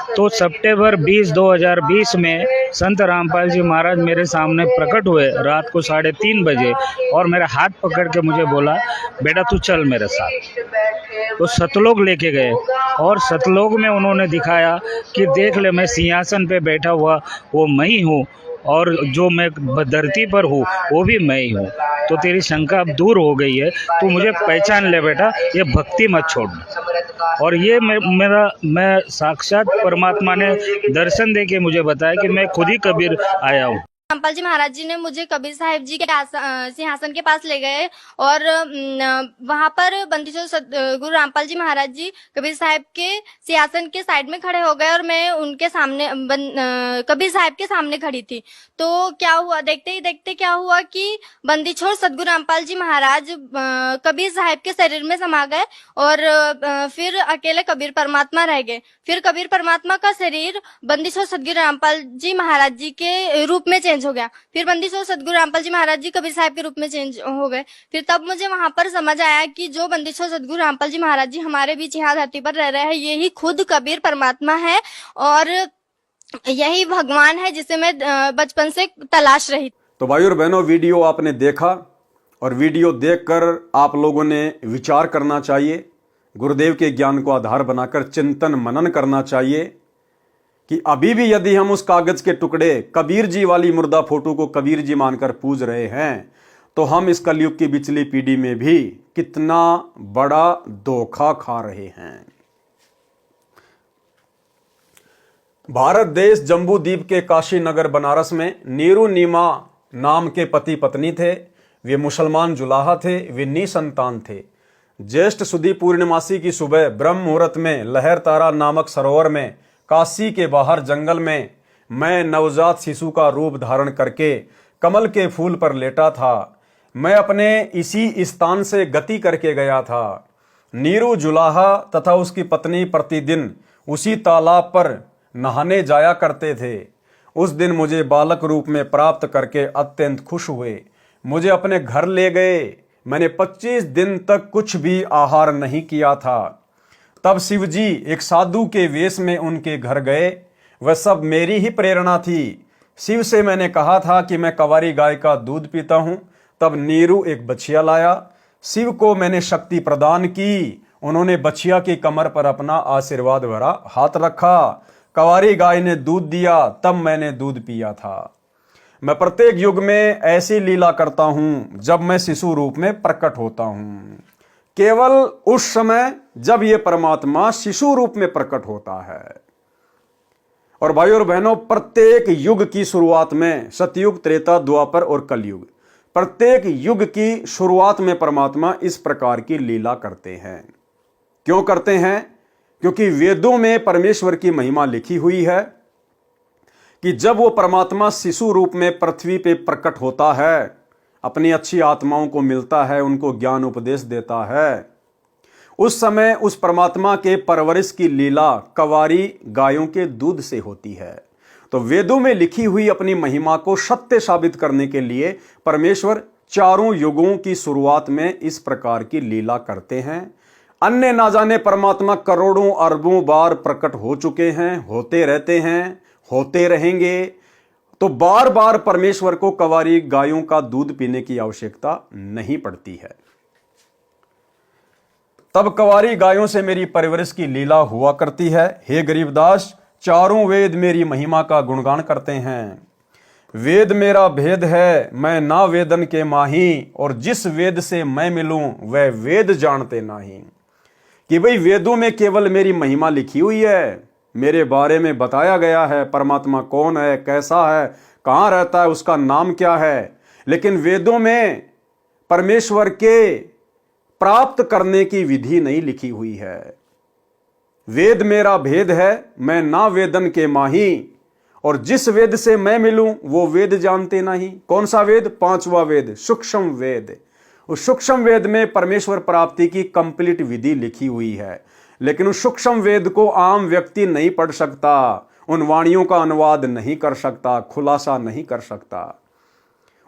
तो सितंबर 20, 2020 में संत रामपाल जी महाराज मेरे सामने प्रकट हुए रात को 3:30 बजे और मेरा हाथ पकड़ के मुझे बोला, बेटा तू चल मेरे साथ। तो सतलोक लेके गए और सतलोक में उन्होंने दिखाया कि देख ले, मैं सिंहासन पे बैठा हुआ वो मैं ही हूँ और जो मैं धरती पर हूँ वो भी मैं ही हूँ। तो तेरी शंका अब दूर हो गई है, तू मुझे पहचान ले बेटा, ये भक्ति मत छोड़। और ये मैं साक्षात परमात्मा ने दर्शन दे के मुझे बताया कि मैं खुद ही कबीर आया हूँ। रामपाल जी महाराज जी ने मुझे कबीर साहिब जी के सिंहासन के पास ले गए और वहां पर बंदीछोड़ गुरु रामपाल जी महाराज जी कबीर साहिब के सिंहासन के साइड में खड़े हो गए और मैं उनके सामने कबीर साहिब के सामने खड़ी थी। तो क्या हुआ, देखते ही देखते क्या हुआ कि बंदीछोड़ सतगुरु रामपाल जी महाराज कबीर साहिब के शरीर में समा गए और फिर अकेले कबीर परमात्मा रह गए। फिर कबीर परमात्मा का शरीर बंदीछोड़ सतगुरु रामपाल जी महाराज जी के रूप में चेंज हो गया। फिर बंदीछोड़ सतगुरु रामपाल जी महाराज जी कबीर साहिब के रूप में चेंज हो गए। फिर तब मुझे वहां पर समझ आया कि जो बंदीछोड़ सतगुरु रामपाल जी महाराज जी हमारे बीच यहाँ धरती पर रह रहे हैं, ये ही खुद कबीर परमात्मा है और यही भगवान है जिसे मैं बचपन से तलाश रही। तो भाई और बहनों, वीडियो आपने देखा और वीडियो देखकर आप लोगों ने विचार करना चाहिए, गुरुदेव के ज्ञान को आधार बनाकर चिंतन मनन करना चाहिए कि अभी भी यदि हम उस कागज के टुकड़े कबीर जी वाली मुर्दा फोटो को कबीर जी मानकर पूज रहे हैं तो हम इस कलयुग की पिछली पीढ़ी में भी कितना बड़ा धोखा खा रहे हैं। भारत देश जम्बू द्वीप के काशी नगर बनारस में नीरू नीमा नाम के पति पत्नी थे। वे मुसलमान जुलाहा थे, वे निसंतान थे। ज्येष्ठ सुदी पूर्णिमासी की सुबह ब्रह्म मुहूर्त में लहर तारा नामक सरोवर में काशी के बाहर जंगल में मैं नवजात शिशु का रूप धारण करके कमल के फूल पर लेटा था। मैं अपने इसी स्थान से गति करके गया था। नीरू जुलाहा तथा उसकी पत्नी प्रतिदिन उसी तालाब पर नहाने जाया करते थे। उस दिन मुझे बालक रूप में प्राप्त करके अत्यंत खुश हुए। मुझे अपने घर ले गए। मैंने 25 दिन तक कुछ भी आहार नहीं किया था। तब शिवजी एक साधु के वेश में उनके घर गए। वह सब मेरी ही प्रेरणा थी। शिव से मैंने कहा था कि मैं कंवारी गाय का दूध पीता हूं। तब नीरू एक बछिया लाया। शिव को मैंने शक्ति प्रदान की। उन्होंने बछिया की कमर पर अपना आशीर्वाद भरा हाथ रखा। कंवारी गाय ने दूध दिया, तब मैंने दूध पिया था। मैं प्रत्येक युग में ऐसी लीला करता हूं जब मैं शिशु रूप में प्रकट होता हूं, केवल उस समय जब यह परमात्मा शिशु रूप में प्रकट होता है। और भाई और बहनों, प्रत्येक युग की शुरुआत में सतयुग, त्रेता, द्वापर और कलयुग, प्रत्येक युग की शुरुआत में परमात्मा इस प्रकार की लीला करते हैं। क्यों करते हैं? क्योंकि वेदों में परमेश्वर की महिमा लिखी हुई है कि जब वो परमात्मा शिशु रूप में पृथ्वी पे प्रकट होता है, अपनी अच्छी आत्माओं को मिलता है, उनको ज्ञान उपदेश देता है, उस समय उस परमात्मा के परवरिश की लीला कंवारी गायों के दूध से होती है। तो वेदों में लिखी हुई अपनी महिमा को सत्य साबित करने के लिए परमेश्वर चारों युगों की शुरुआत में इस प्रकार की लीला करते हैं। अन्य ना जाने परमात्मा करोड़ों अरबों बार प्रकट हो चुके हैं, होते रहते हैं, होते रहेंगे। तो बार बार परमेश्वर को कंवारी गायों का दूध पीने की आवश्यकता नहीं पड़ती है। तब कंवारी गायों से मेरी परवरिश की लीला हुआ करती है। हे गरीबदास, चारों वेद मेरी महिमा का गुणगान करते हैं। वेद मेरा भेद है, मैं ना वेदन के माही, और जिस वेद से मैं मिलूं वह वेद जानते नहीं। कि भाई वेदों में केवल मेरी महिमा लिखी हुई है, मेरे बारे में बताया गया है, परमात्मा कौन है, कैसा है, कहाँ रहता है, उसका नाम क्या है, लेकिन वेदों में परमेश्वर के प्राप्त करने की विधि नहीं लिखी हुई है। वेद मेरा भेद है, मैं ना वेदन के माही, और जिस वेद से मैं मिलूं वो वेद जानते नहीं। कौन सा वेद? 5वां वेद, सूक्ष्म वेद। उस सूक्ष्म वेद में परमेश्वर प्राप्ति की कंप्लीट विधि लिखी हुई है, लेकिन उस सूक्ष्म वेद को आम व्यक्ति नहीं पढ़ सकता, उन वाणियों का अनुवाद नहीं कर सकता, खुलासा नहीं कर सकता।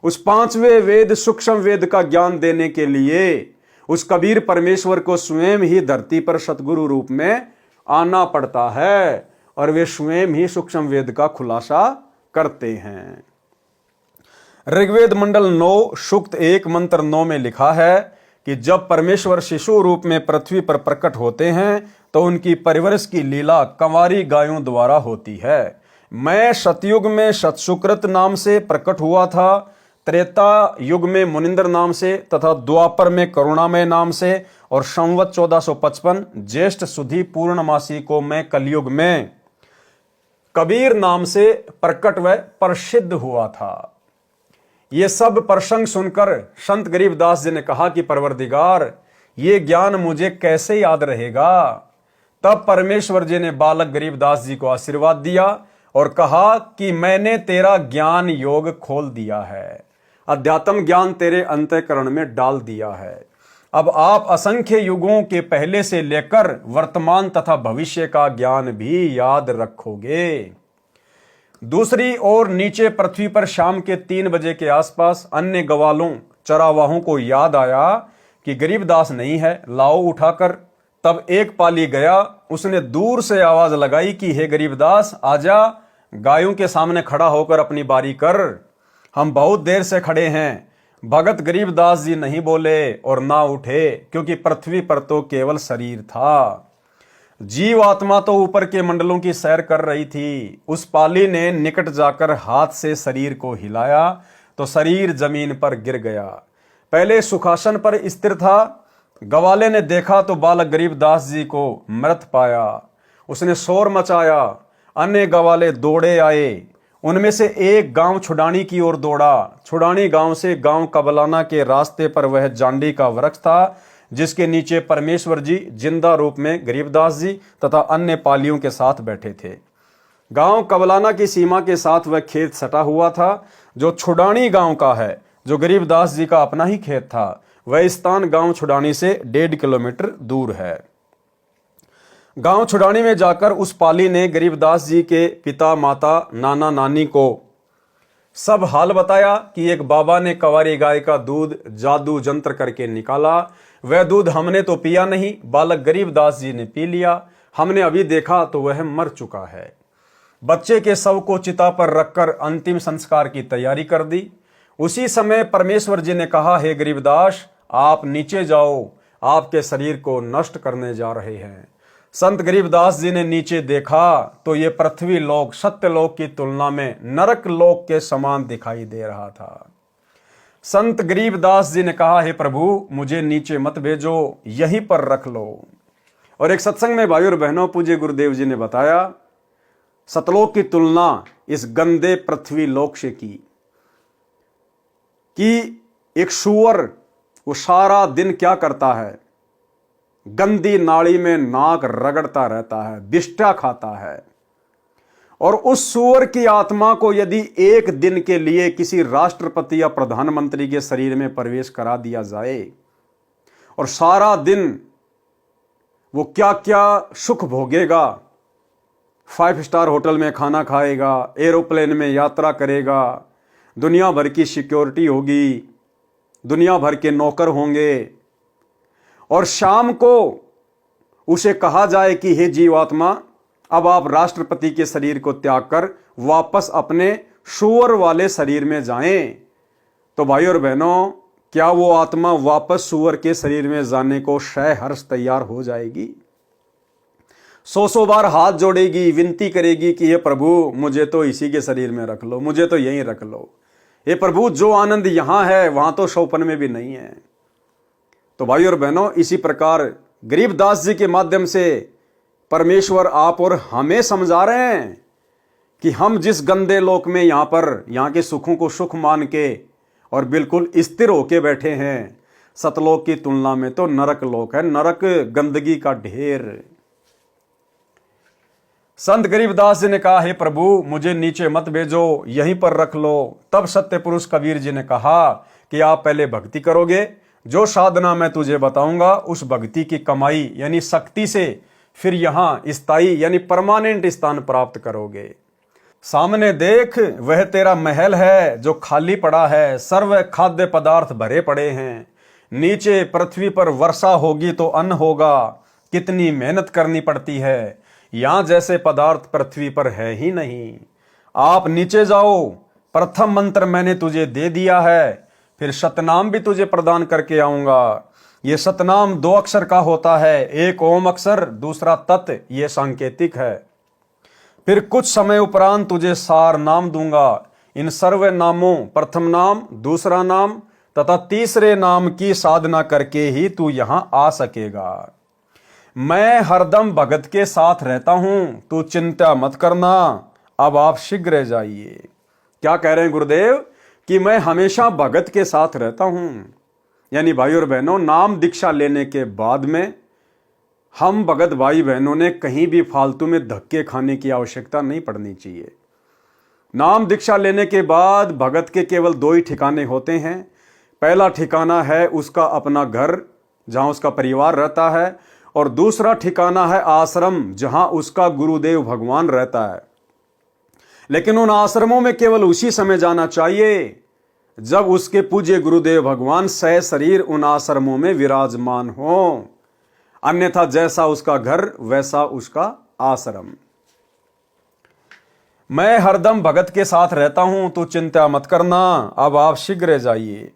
उस पांचवें वेद सूक्ष्म वेद का ज्ञान देने के लिए उस कबीर परमेश्वर को स्वयं ही धरती पर सतगुरु रूप में आना पड़ता है और वे स्वयं ही सूक्ष्म वेद का खुलासा करते हैं। ऋग्वेद मंडल 9 सूक्त 1 मंत्र 9 में लिखा है कि जब परमेश्वर शिशु रूप में पृथ्वी पर प्रकट होते हैं तो उनकी परवरिश की लीला कंवारी गायों द्वारा होती है। मैं सतयुग में सतसुकृत नाम से प्रकट हुआ था, त्रेता युग में मुनिंद्र नाम से तथा द्वापर में करुणामय नाम से, और संवत 1455 ज्येष्ठ सुधी पूर्णमासी को मैं कलयुग में कबीर नाम से प्रकट व प्रसिद्ध हुआ था। ये सब प्रसंग सुनकर संत गरीबदास जी ने कहा कि परवरदिगार, ये ज्ञान मुझे कैसे याद रहेगा। तब परमेश्वर जी ने बालक गरीबदास जी को आशीर्वाद दिया और कहा कि मैंने तेरा ज्ञान योग खोल दिया है, अध्यात्म ज्ञान तेरे अंतःकरण में डाल दिया है। अब आप असंख्य युगों के पहले से लेकर वर्तमान तथा भविष्य का ज्ञान भी याद रखोगे। दूसरी ओर नीचे पृथ्वी पर शाम के 3 बजे के आसपास अन्य गवालों चरावाहों को याद आया कि गरीबदास नहीं है, लाओ उठाकर। तब एक पाली गया, उसने दूर से आवाज लगाई कि हे गरीबदास आजा, गायों के सामने खड़ा होकर अपनी बारी कर, हम बहुत देर से खड़े हैं। भगत गरीबदास जी नहीं बोले और ना उठे, क्योंकि पृथ्वी पर तो केवल शरीर था, जीव आत्मा तो ऊपर के मंडलों की सैर कर रही थी। उस पाली ने निकट जाकर हाथ से शरीर को हिलाया तो शरीर जमीन पर गिर गया। पहले सुखासन पर स्थिर था। गवाले ने देखा तो बालक गरीबदास जी को मृत पाया। उसने शोर मचाया, अन्य गवाले दौड़े आए। उनमें से एक गांव छुडानी की ओर दौड़ा। छुडानी गांव से गांव कबलाना के रास्ते पर वह जांडी का वृक्ष था जिसके नीचे परमेश्वर जी जिंदा रूप में गरीबदास जी तथा अन्य पालियों के साथ बैठे थे। गांव कबलाना की सीमा के साथ वह खेत सटा हुआ था जो छुडानी गांव का है, जो गरीबदास जी का अपना ही खेत था। वह स्थान गांव छुडानी से 1.5 किलोमीटर दूर है। गांव छुडानी में जाकर उस पाली ने गरीबदास जी के पिता माता नाना नानी को सब हाल बताया कि एक बाबा ने कंवारी गाय का दूध जादू जंत्र करके निकाला। वह दूध हमने तो पिया नहीं, बालक गरीबदास जी ने पी लिया। हमने अभी देखा तो वह मर चुका है। बच्चे के शव को चिता पर रखकर अंतिम संस्कार की तैयारी कर दी। उसी समय परमेश्वर जी ने कहा, हे गरीबदास आप नीचे जाओ, आपके शरीर को नष्ट करने जा रहे हैं। संत गरीबदास जी ने नीचे देखा तो ये पृथ्वी लोक सत्य लोक की तुलना में नरक लोक के समान दिखाई दे रहा था। संत गरीबदास जी ने कहा, हे प्रभु मुझे नीचे मत भेजो, यहीं पर रख लो। और एक सत्संग में भाइयों और बहनों पूज्य गुरुदेव जी ने बताया, सतलोक की तुलना इस गंदे पृथ्वी लोक से की कि एक सूअर वो सारा दिन क्या करता है, गंदी नाली में नाक रगड़ता रहता है, बिष्टा खाता है। और उस सूअर की आत्मा को यदि एक दिन के लिए किसी राष्ट्रपति या प्रधानमंत्री के शरीर में प्रवेश करा दिया जाए और सारा दिन वो क्या क्या सुख भोगेगा, 5 स्टार होटल में खाना खाएगा, एरोप्लेन में यात्रा करेगा, दुनिया भर की सिक्योरिटी होगी, दुनिया भर के नौकर होंगे, और शाम को उसे कहा जाए कि हे जीवात्मा अब आप राष्ट्रपति के शरीर को त्याग कर वापस अपने सूअर वाले शरीर में जाएं, तो भाई और बहनों क्या वो आत्मा वापस सूअर के शरीर में जाने को सहर्ष तैयार हो जाएगी? 100 बार हाथ जोड़ेगी, विनती करेगी कि हे प्रभु मुझे तो इसी के शरीर में रख लो, मुझे तो यहीं रख लो। हे प्रभु जो आनंद यहां है वहां तो सौपन में भी नहीं है। तो भाई और बहनों इसी प्रकार गरीबदास जी के माध्यम से परमेश्वर आप और हमें समझा रहे हैं कि हम जिस गंदे लोक में यहाँ के सुखों को सुख मान के और बिल्कुल स्थिर होके बैठे हैं, सतलोक की तुलना में तो नरक लोक है, नरक गंदगी का ढेर। संत गरीबदास जी ने कहा, हे प्रभु मुझे नीचे मत भेजो, यहीं पर रख लो। तब सत्य पुरुष कबीर जी ने कहा कि आप पहले भक्ति करोगे, जो साधना मैं तुझे बताऊंगा उस भक्ति की कमाई यानी शक्ति से फिर यहाँ स्थायी यानी परमानेंट स्थान प्राप्त करोगे। सामने देख वह तेरा महल है जो खाली पड़ा है, सर्व खाद्य पदार्थ भरे पड़े हैं। नीचे पृथ्वी पर वर्षा होगी तो अन्न होगा, कितनी मेहनत करनी पड़ती है, यहाँ जैसे पदार्थ पृथ्वी पर है ही नहीं। आप नीचे जाओ, प्रथम मंत्र मैंने तुझे दे दिया है, फिर सतनाम भी तुझे प्रदान करके आऊंगा। ये सतनाम 2 अक्षर का होता है, एक ओम अक्षर, दूसरा तत्, ये सांकेतिक है। फिर कुछ समय उपरांत तुझे सार नाम दूंगा। इन सर्व नामों, प्रथम नाम, दूसरा नाम तथा तीसरे नाम की साधना करके ही तू यहां आ सकेगा। मैं हरदम भगत के साथ रहता हूं, तू चिंता मत करना। अब आप शीघ्र जाइए। क्या कह रहे हैं गुरुदेव कि मैं हमेशा भगत के साथ रहता हूं। यानी भाई और बहनों, नाम दीक्षा लेने के बाद में हम भगत भाई बहनों ने कहीं भी फालतू में धक्के खाने की आवश्यकता नहीं पड़नी चाहिए। नाम दीक्षा लेने के बाद भगत के केवल 2 ही ठिकाने होते हैं। पहला ठिकाना है उसका अपना घर जहां उसका परिवार रहता है, और दूसरा ठिकाना है आश्रम जहां उसका गुरुदेव भगवान रहता है। लेकिन उन आश्रमों में केवल उसी समय जाना चाहिए जब उसके पूज्य गुरुदेव भगवान सह शरीर उन आश्रमों में विराजमान हो, अन्यथा जैसा उसका घर वैसा उसका आश्रम। मैं हरदम भगत के साथ रहता हूं, तो चिंता मत करना। अब आप शीघ्र जाइए।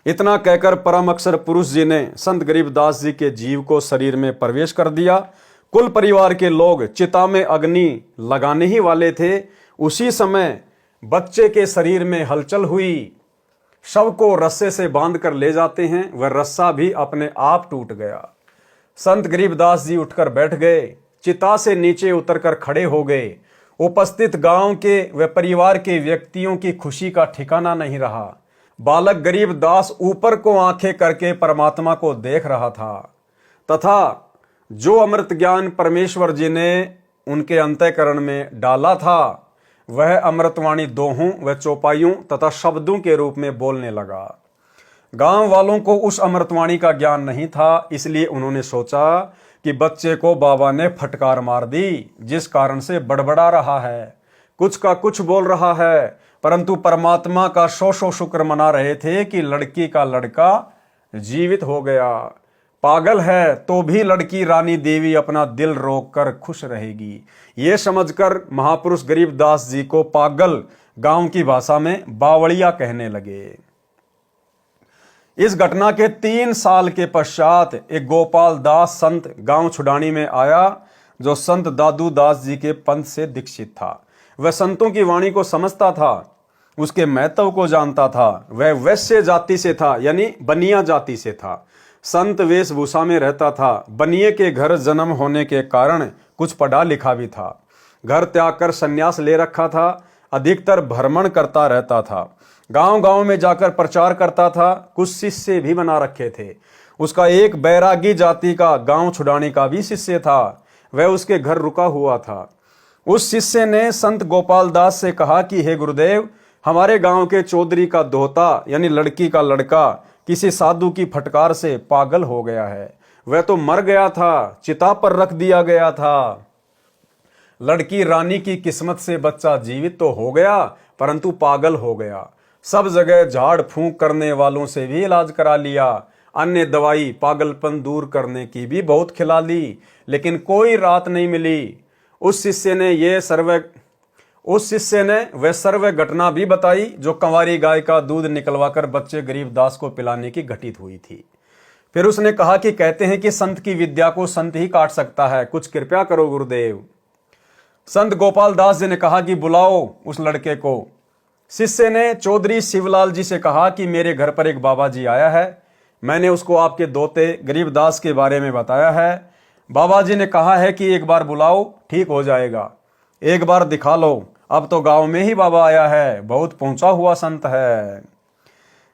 इतना कहकर परम अक्षर पुरुष जी ने संत गरीबदास जी के जीव को शरीर में प्रवेश कर दिया। कुल परिवार के लोग चिता में अग्नि लगाने ही वाले थे। उसी समय बच्चे के शरीर में हलचल हुई। शव को रस्से से बांध कर ले जाते हैं, वह रस्सा भी अपने आप टूट गया। संत गरीबदास जी उठकर बैठ गए, चिता से नीचे उतरकर खड़े हो गए। उपस्थित गांव के व परिवार के व्यक्तियों की खुशी का ठिकाना नहीं रहा। बालक गरीबदास ऊपर को आंखें करके परमात्मा को देख रहा था, तथा जो अमृत ज्ञान परमेश्वर जी ने उनके अंतःकरण में डाला था वह अमृतवाणी दोहों व चौपाइयों तथा शब्दों के रूप में बोलने लगा। गांव वालों को उस अमृतवाणी का ज्ञान नहीं था, इसलिए उन्होंने सोचा कि बच्चे को बाबा ने फटकार मार दी, जिस कारण से बड़बड़ा रहा है, कुछ का कुछ बोल रहा है। परंतु परमात्मा का सौ शुक्र मना रहे थे कि लड़की का लड़का जीवित हो गया। पागल है तो भी लड़की रानी देवी अपना दिल रोक कर खुश रहेगी। ये समझकर महापुरुष गरीबदास जी को पागल गांव की भाषा में बावड़िया कहने लगे। इस घटना के 3 साल के पश्चात एक गोपाल दास संत गांव छुडानी में आया, जो संत दादू दास जी के पंथ से दीक्षित था। वह संतों की वाणी को समझता था, उसके महत्व को जानता था। वह वैश्य जाति से था, यानी बनिया जाति से था। संत वेशभूषा में रहता था। बनिए के घर जन्म होने के कारण कुछ पढ़ा लिखा भी था। घर त्याग कर संन्यास ले रखा था। अधिकतर भ्रमण करता रहता था, गांव गांव में जाकर प्रचार करता था। कुछ शिष्य भी बना रखे थे। उसका एक बैरागी जाति का गांव छुडानी का भी शिष्य था, वह उसके घर रुका हुआ था। उस शिष्य ने संत गोपाल दास से कहा कि हे गुरुदेव, हमारे गांव के चौधरी का दोहता यानी लड़की का लड़का किसी साधु की फटकार से पागल हो गया है। वह तो मर गया था, चिता पर रख दिया गया था। लड़की रानी की किस्मत से बच्चा जीवित तो हो गया, परंतु पागल हो गया। सब जगह झाड़ फूंक करने वालों से भी इलाज करा लिया, अन्य दवाई पागलपन दूर करने की भी बहुत खिला ली, लेकिन कोई राहत नहीं मिली। उस शिष्य ने वह सर्व घटना भी बताई जो कंवारी गाय का दूध निकलवाकर बच्चे गरीबदास को पिलाने की घटित हुई थी। फिर उसने कहा कि कहते हैं कि संत की विद्या को संत ही काट सकता है, कुछ कृपया करो गुरुदेव। संत गोपाल दास जी ने कहा कि बुलाओ उस लड़के को। शिष्य ने चौधरी शिवलाल जी से कहा कि मेरे घर पर एक बाबा जी आया है, मैंने उसको आपके दोते गरीबदास के बारे में बताया है। बाबा जी ने कहा है कि एक बार बुलाओ, ठीक हो जाएगा, एक बार दिखा लो। अब तो गांव में ही बाबा आया है, बहुत पहुंचा हुआ संत है।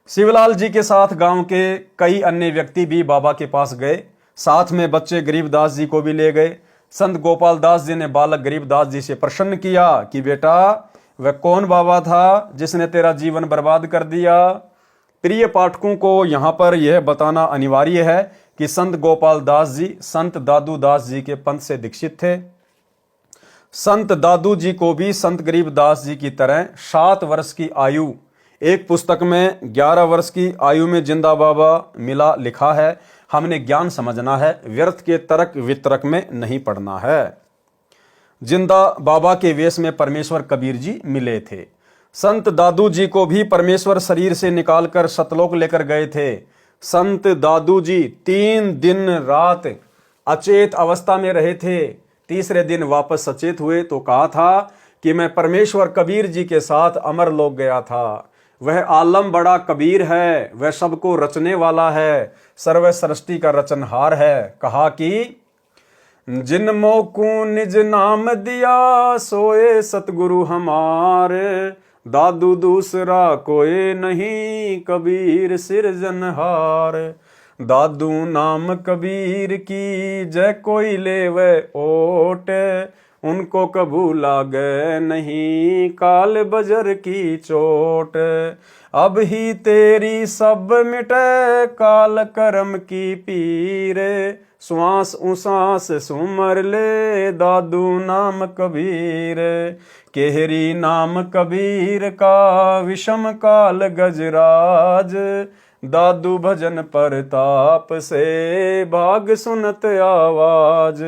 शिवलाल जी के साथ गांव के कई अन्य व्यक्ति भी बाबा के पास गए, साथ में बच्चे गरीबदास जी को भी ले गए। संत गोपाल दास जी ने बालक गरीबदास जी से प्रश्न किया कि बेटा, वह कौन बाबा था जिसने तेरा जीवन बर्बाद कर दिया? प्रिय पाठकों को यहाँ पर यह बताना अनिवार्य है कि संत गोपाल दास जी संत दादू दास जी के पंथ से दीक्षित थे। संत दादू जी को भी संत गरीबदास जी की तरह 7 वर्ष की आयु, एक पुस्तक में 11 वर्ष की आयु में जिंदा बाबा मिला लिखा है। हमने ज्ञान समझना है, व्यर्थ के तर्क वितर्क में नहीं पड़ना है। जिंदा बाबा के वेश में परमेश्वर कबीर जी मिले थे। संत दादू जी को भी परमेश्वर शरीर से निकालकर सतलोक लेकर गए थे। संत दादू जी 3 दिन रात अचेत अवस्था में रहे थे। तीसरे दिन वापस सचेत हुए तो कहा था कि मैं परमेश्वर कबीर जी के साथ अमर लोक गया था। वह आलम बड़ा कबीर है, वह सबको रचने वाला है, सर्व सृष्टि का रचनहार है। कहा कि जिन मोकू निज नाम दिया सोए सतगुरु हमारे, दादू दूसरा कोई नहीं कबीर सिरजनहार। दादू नाम कबीर की जय कोई ले वह ओट, उनको कबू लागे नहीं काल बजर की चोट। अब ही तेरी सब मिटे काल कर्म की पीर, श्वास उसास सुमर ले दादू नाम कबीर। केहरी नाम कबीर का विषम काल गजराज, दादू भजन परताप से भाग सुनत आवाज।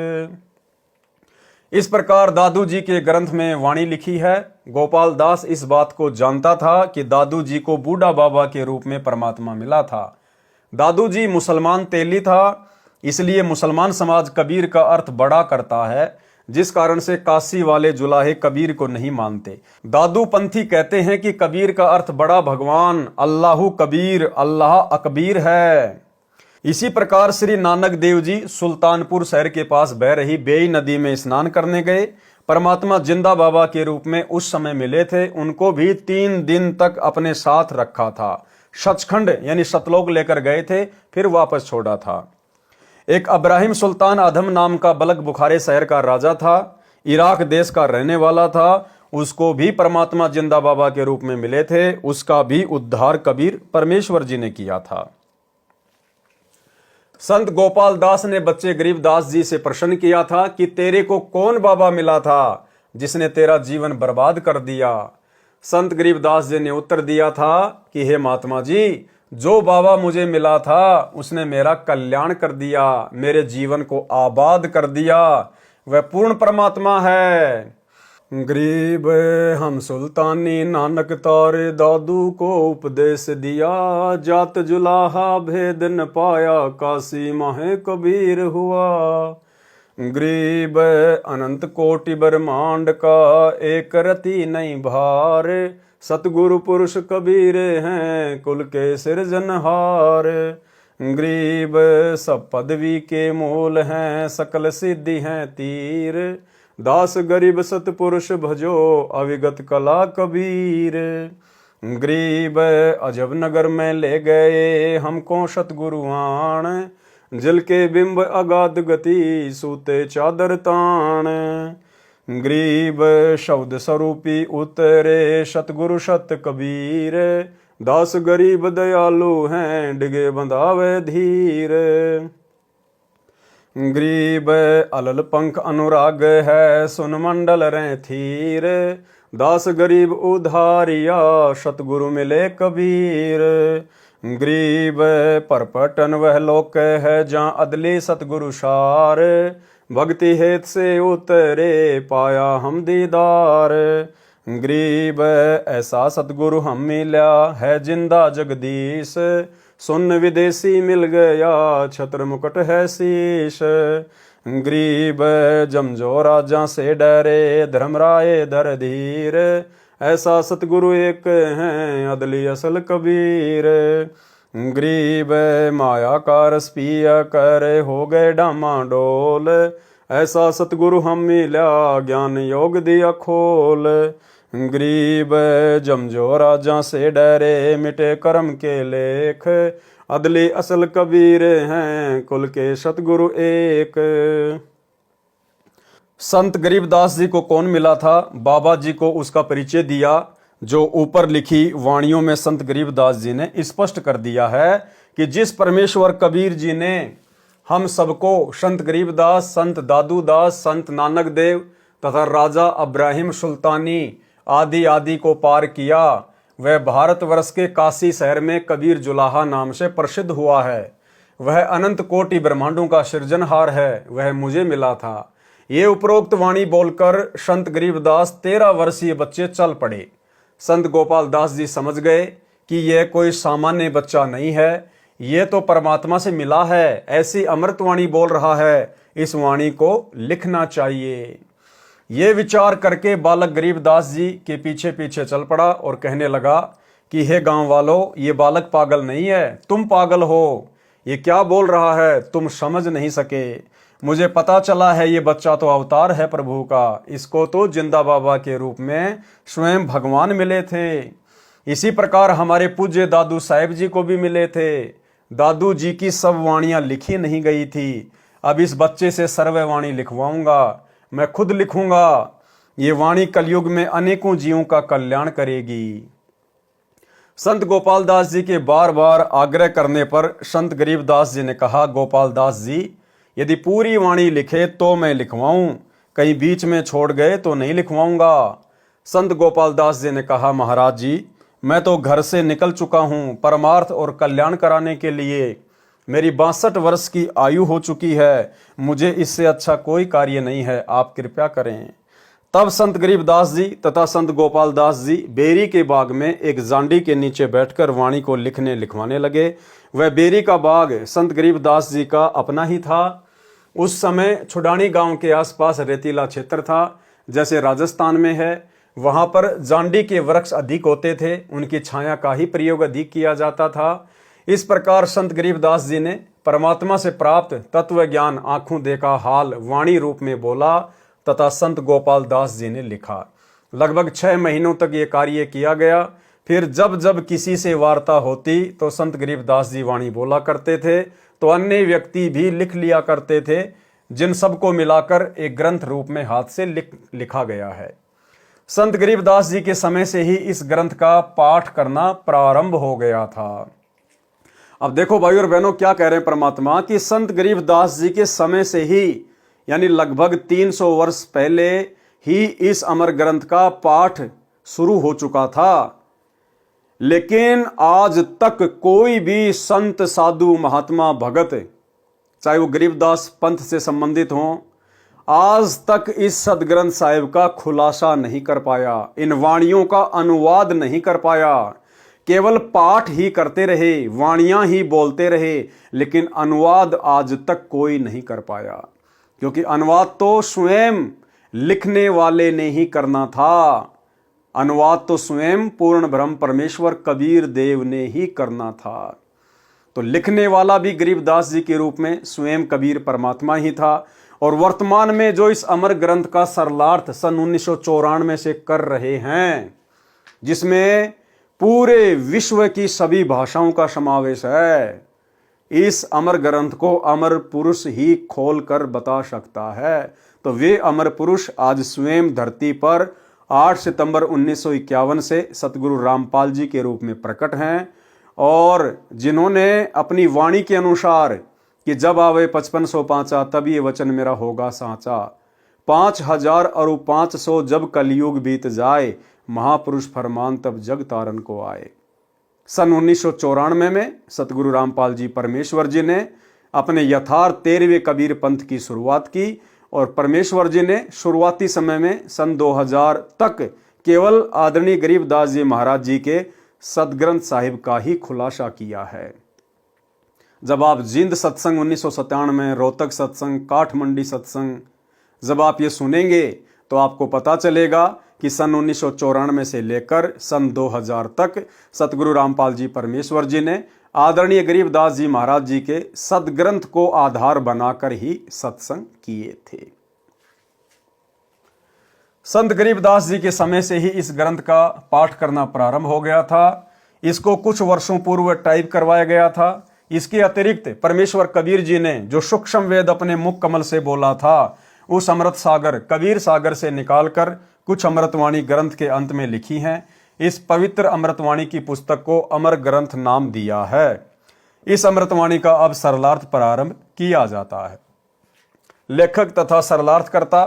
इस प्रकार दादू जी के ग्रंथ में वाणी लिखी है। गोपाल दास इस बात को जानता था कि दादू जी को बूढ़ा बाबा के रूप में परमात्मा मिला था। दादू जी मुसलमान तेली था, इसलिए मुसलमान समाज कबीर का अर्थ बड़ा करता है, जिस कारण से काशी वाले जुलाहे कबीर को नहीं मानते। दादू पंथी कहते हैं कि कबीर का अर्थ बड़ा भगवान, अल्लाहु कबीर, अल्लाह अकबीर है। इसी प्रकार श्री नानक देव जी सुल्तानपुर शहर के पास बह रही बेई नदी में स्नान करने गए। परमात्मा जिंदा बाबा के रूप में उस समय मिले थे। उनको भी 3 दिन तक अपने साथ रखा था। सचखंड यानी सतलोक लेकर गए थे, फिर वापस छोड़ा था। एक अब्राहिम सुल्तान अधम नाम का बलक बुखारे शहर का राजा था, इराक देश का रहने वाला था। उसको भी परमात्मा जिंदा बाबा के रूप में मिले थे। उसका भी उद्धार कबीर परमेश्वर जी ने किया था। संत गोपाल दास ने बच्चे गरीबदास जी से प्रश्न किया था कि तेरे को कौन बाबा मिला था जिसने तेरा जीवन बर्बाद कर दिया। संत गरीबदास जी ने उत्तर दिया था कि हे महात्मा जी, जो बाबा मुझे मिला था उसने मेरा कल्याण कर दिया, मेरे जीवन को आबाद कर दिया। वह पूर्ण परमात्मा है। गरीब हम सुल्तानी नानक तारे दादू को उपदेश दिया, जात जुलाहा भेद न पाया काशी माहे कबीर हुआ। गरीब अनंत कोटि ब्रह्मांड का एक रति नहीं भार, सतगुरु पुरुष कबीर हैं कुल के सिरजनहार। गरीब सब पदवी के मूल हैं सकल सिद्धि हैं तीर, दास गरीब सतपुरुष भजो अविगत कला कबीर। गरीब अजब नगर में ले गए हमको सतगुरु आण, जल के बिंब अगाध गति सूते चादर ताण। गरीब शब्द स्वरूपी उतरे सतगुरु सत कबीर, दास गरीब दयालु हैं डिगे बंधावे धीर। गरीब अलल पंख अनुराग है सुन मंडल रे थीर, दास गरीब उधारिया सतगुरु मिले कबीर। गरीब परपटन वह लोक है जहाँ अदली सतगुरु सार, भक्ति हेत से उतरे पाया हम दीदार। गरीब ऐसा सतगुरु हम मिला है जिंदा जगदीश, सुन विदेशी मिल गया छत्र मुकुट है शीश। गरीब जमजो राजा से डरे धर्मराय धर धीर, ऐसा सतगुरु एक हैं अदली असल कबीर। गरीब माया का रस पिया कर हो गए डामाडोल, ऐसा सतगुरु हम मिला ज्ञान योग दिया खोल। गरीब जमजो राजा से डरे मिटे कर्म के लेख, अदली असल कबीर हैं कुल के सतगुरु एक। संत गरीबदास जी को कौन मिला था? बाबा जी को उसका परिचय दिया। जो ऊपर लिखी वाणियों में संत गरीबदास जी ने स्पष्ट कर दिया है कि जिस परमेश्वर कबीर जी ने हम सबको, संत गरीबदास, संत दादू दास, संत नानक देव तथा राजा अब्राहिम सुल्तानी आदि आदि को पार किया, वह भारतवर्ष के काशी शहर में कबीर जुलाहा नाम से प्रसिद्ध हुआ है। वह अनंत कोटि ब्रह्मांडों का सृजनहार है, वह मुझे मिला था। ये उपरोक्त वाणी बोलकर संत गरीबदास 13 वर्षीय बच्चे चल पड़े। संत गोपाल दास जी समझ गए कि यह कोई सामान्य बच्चा नहीं है, ये तो परमात्मा से मिला है, ऐसी अमृतवाणी बोल रहा है, इस वाणी को लिखना चाहिए। ये विचार करके बालक गरीबदास जी के पीछे पीछे चल पड़ा और कहने लगा कि हे गांव वालों, ये बालक पागल नहीं है, तुम पागल हो। ये क्या बोल रहा है, तुम समझ नहीं सके। मुझे पता चला है ये बच्चा तो अवतार है प्रभु का, इसको तो जिंदा बाबा के रूप में स्वयं भगवान मिले थे। इसी प्रकार हमारे पूज्य दादू साहेब जी को भी मिले थे। दादू जी की सब वाणियां लिखी नहीं गई थी। अब इस बच्चे से सर्व वाणी लिखवाऊंगा, मैं खुद लिखूंगा। ये वाणी कलयुग में अनेकों जीवों का कल्याण करेगी। संत गोपाल दास जी के बार बार आग्रह करने पर संत गरीबदास जी ने कहा, गोपाल दास जी, यदि पूरी वाणी लिखे तो मैं लिखवाऊं, कहीं बीच में छोड़ गए तो नहीं लिखवाऊंगा। संत गोपाल दास जी ने कहा, महाराज जी, मैं तो घर से निकल चुका हूं परमार्थ और कल्याण कराने के लिए। मेरी 62 वर्ष की आयु हो चुकी है, मुझे इससे अच्छा कोई कार्य नहीं है, आप कृपया करें। तब संत गरीबदास जी तथा संत गोपाल दास जी बेरी के बाग में एक जांडी के नीचे बैठकर वाणी को लिखवाने लगे। वह बेरी का बाग संत गरीबदास जी का अपना ही था। उस समय छुडानी गांव के आसपास रेतीला क्षेत्र था, जैसे राजस्थान में है। वहां पर जांडी के वृक्ष अधिक होते थे, उनकी छाया का ही प्रयोग अधिक किया जाता था। इस प्रकार संत गरीबदास जी ने परमात्मा से प्राप्त तत्व ज्ञान आंखों देखा हाल वाणी रूप में बोला तथा संत गोपाल दास जी ने लिखा। लगभग 6 महीनों तक ये कार्य किया गया। फिर जब जब किसी से वार्ता होती तो संत गरीबदास जी वाणी बोला करते थे, तो अन्य व्यक्ति भी लिख लिया करते थे, जिन सबको मिलाकर एक ग्रंथ रूप में हाथ से लिखा गया है। संत गरीबदास जी के समय से ही इस ग्रंथ का पाठ करना प्रारंभ हो गया था। अब देखो भाई और बहनों, क्या कह रहे हैं परमात्मा कि संत गरीबदास जी के समय से ही, यानी लगभग 300 वर्ष पहले ही इस अमर ग्रंथ का पाठ शुरू हो चुका था। लेकिन आज तक कोई भी संत, साधु, महात्मा, भगत, चाहे वो गरीबदास पंथ से संबंधित हों, आज तक इस सदग्रंथ साहिब का खुलासा नहीं कर पाया, इन वाणियों का अनुवाद नहीं कर पाया। केवल पाठ ही करते रहे, वाणियां ही बोलते रहे, लेकिन अनुवाद आज तक कोई नहीं कर पाया, क्योंकि अनुवाद तो स्वयं लिखने वाले ने ही करना था। अनुवाद तो स्वयं पूर्ण ब्रह्म परमेश्वर कबीर देव ने ही करना था। तो लिखने वाला भी गरीबदास जी के रूप में स्वयं कबीर परमात्मा ही था। और वर्तमान में जो इस अमर ग्रंथ का सरलार्थ सन 1994 से कर रहे हैं, जिसमें पूरे विश्व की सभी भाषाओं का समावेश है, इस अमर ग्रंथ को अमर पुरुष ही खोल कर बता सकता है। तो वे अमर पुरुष आज स्वयं धरती पर 8 सितंबर 1951 से सतगुरु रामपाल जी के रूप में प्रकट हैं, और जिन्होंने अपनी वाणी के अनुसार कि जब आवे 5500 पांचा तब ये वचन मेरा होगा साचा, 5000 और 500 जब कलयुग बीत जाए, महापुरुष फरमान तब जग तारन को आए। सन 1994 में सतगुरु रामपाल जी परमेश्वर जी ने अपने यथार्थ 13वें कबीर पंथ की शुरुआत की, और परमेश्वर जी ने शुरुआती समय में सन 2000 तक केवल आदरणीय गरीबदास जी महाराज जी के सदग्रंथ साहिब का ही खुलासा किया है। जब आप जिंद सत्संग 1997 में, रोहतक सत्संग, काठमंडी सत्संग जब आप ये सुनेंगे तो आपको पता चलेगा कि सन 1994 से लेकर सन 2000 तक सतगुरु रामपाल जी परमेश्वर जी ने आदरणीय गरीबदास जी महाराज जी के सदग्रंथ को आधार बनाकर ही सत्संग किए थे। संत गरीबदास जी के समय से ही इस ग्रंथ का पाठ करना प्रारंभ हो गया था। इसको कुछ वर्षों पूर्व टाइप करवाया गया था। इसके अतिरिक्त परमेश्वर कबीर जी ने जो सूक्ष्म वेद अपने मुख कमल से बोला था, उस अमृत सागर कबीर सागर से निकालकर कुछ अमृतवाणी ग्रंथ के अंत में लिखी हैं। इस पवित्र अमृतवाणी की पुस्तक को अमर ग्रंथ नाम दिया है। इस अमृतवाणी का अब सरलार्थ प्रारंभ किया जाता है। लेखक तथा सरलार्थकर्ता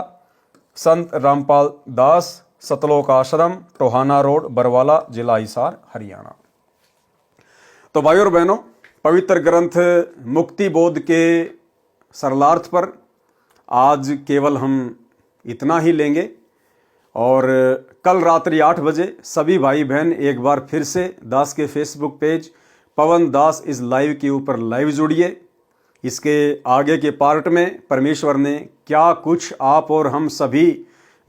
संत रामपाल दास, सतलोक आश्रम, टोहाना रोड, बरवाला, जिला हिसार, हरियाणा। तो भाई और बहनों, पवित्र ग्रंथ मुक्ति बोध के सरलार्थ पर आज केवल हम इतना ही लेंगे और कल रात्रि 8 बजे सभी भाई बहन एक बार फिर से दास के फेसबुक पेज पवन दास इस लाइव के ऊपर लाइव जुड़िए। इसके आगे के पार्ट में परमेश्वर ने क्या कुछ आप और हम सभी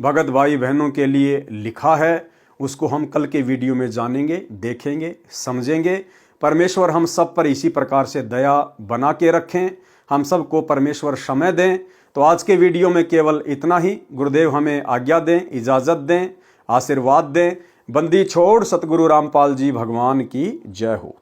भगत भाई बहनों के लिए लिखा है उसको हम कल के वीडियो में जानेंगे, देखेंगे, समझेंगे। परमेश्वर हम सब पर इसी प्रकार से दया बना के रखें, हम सबको परमेश्वर समय दें। तो आज के वीडियो में केवल इतना ही। गुरुदेव हमें आज्ञा दें, इजाज़त दें, आशीर्वाद दें। बंदी छोड़ सतगुरु रामपाल जी भगवान की जय हो।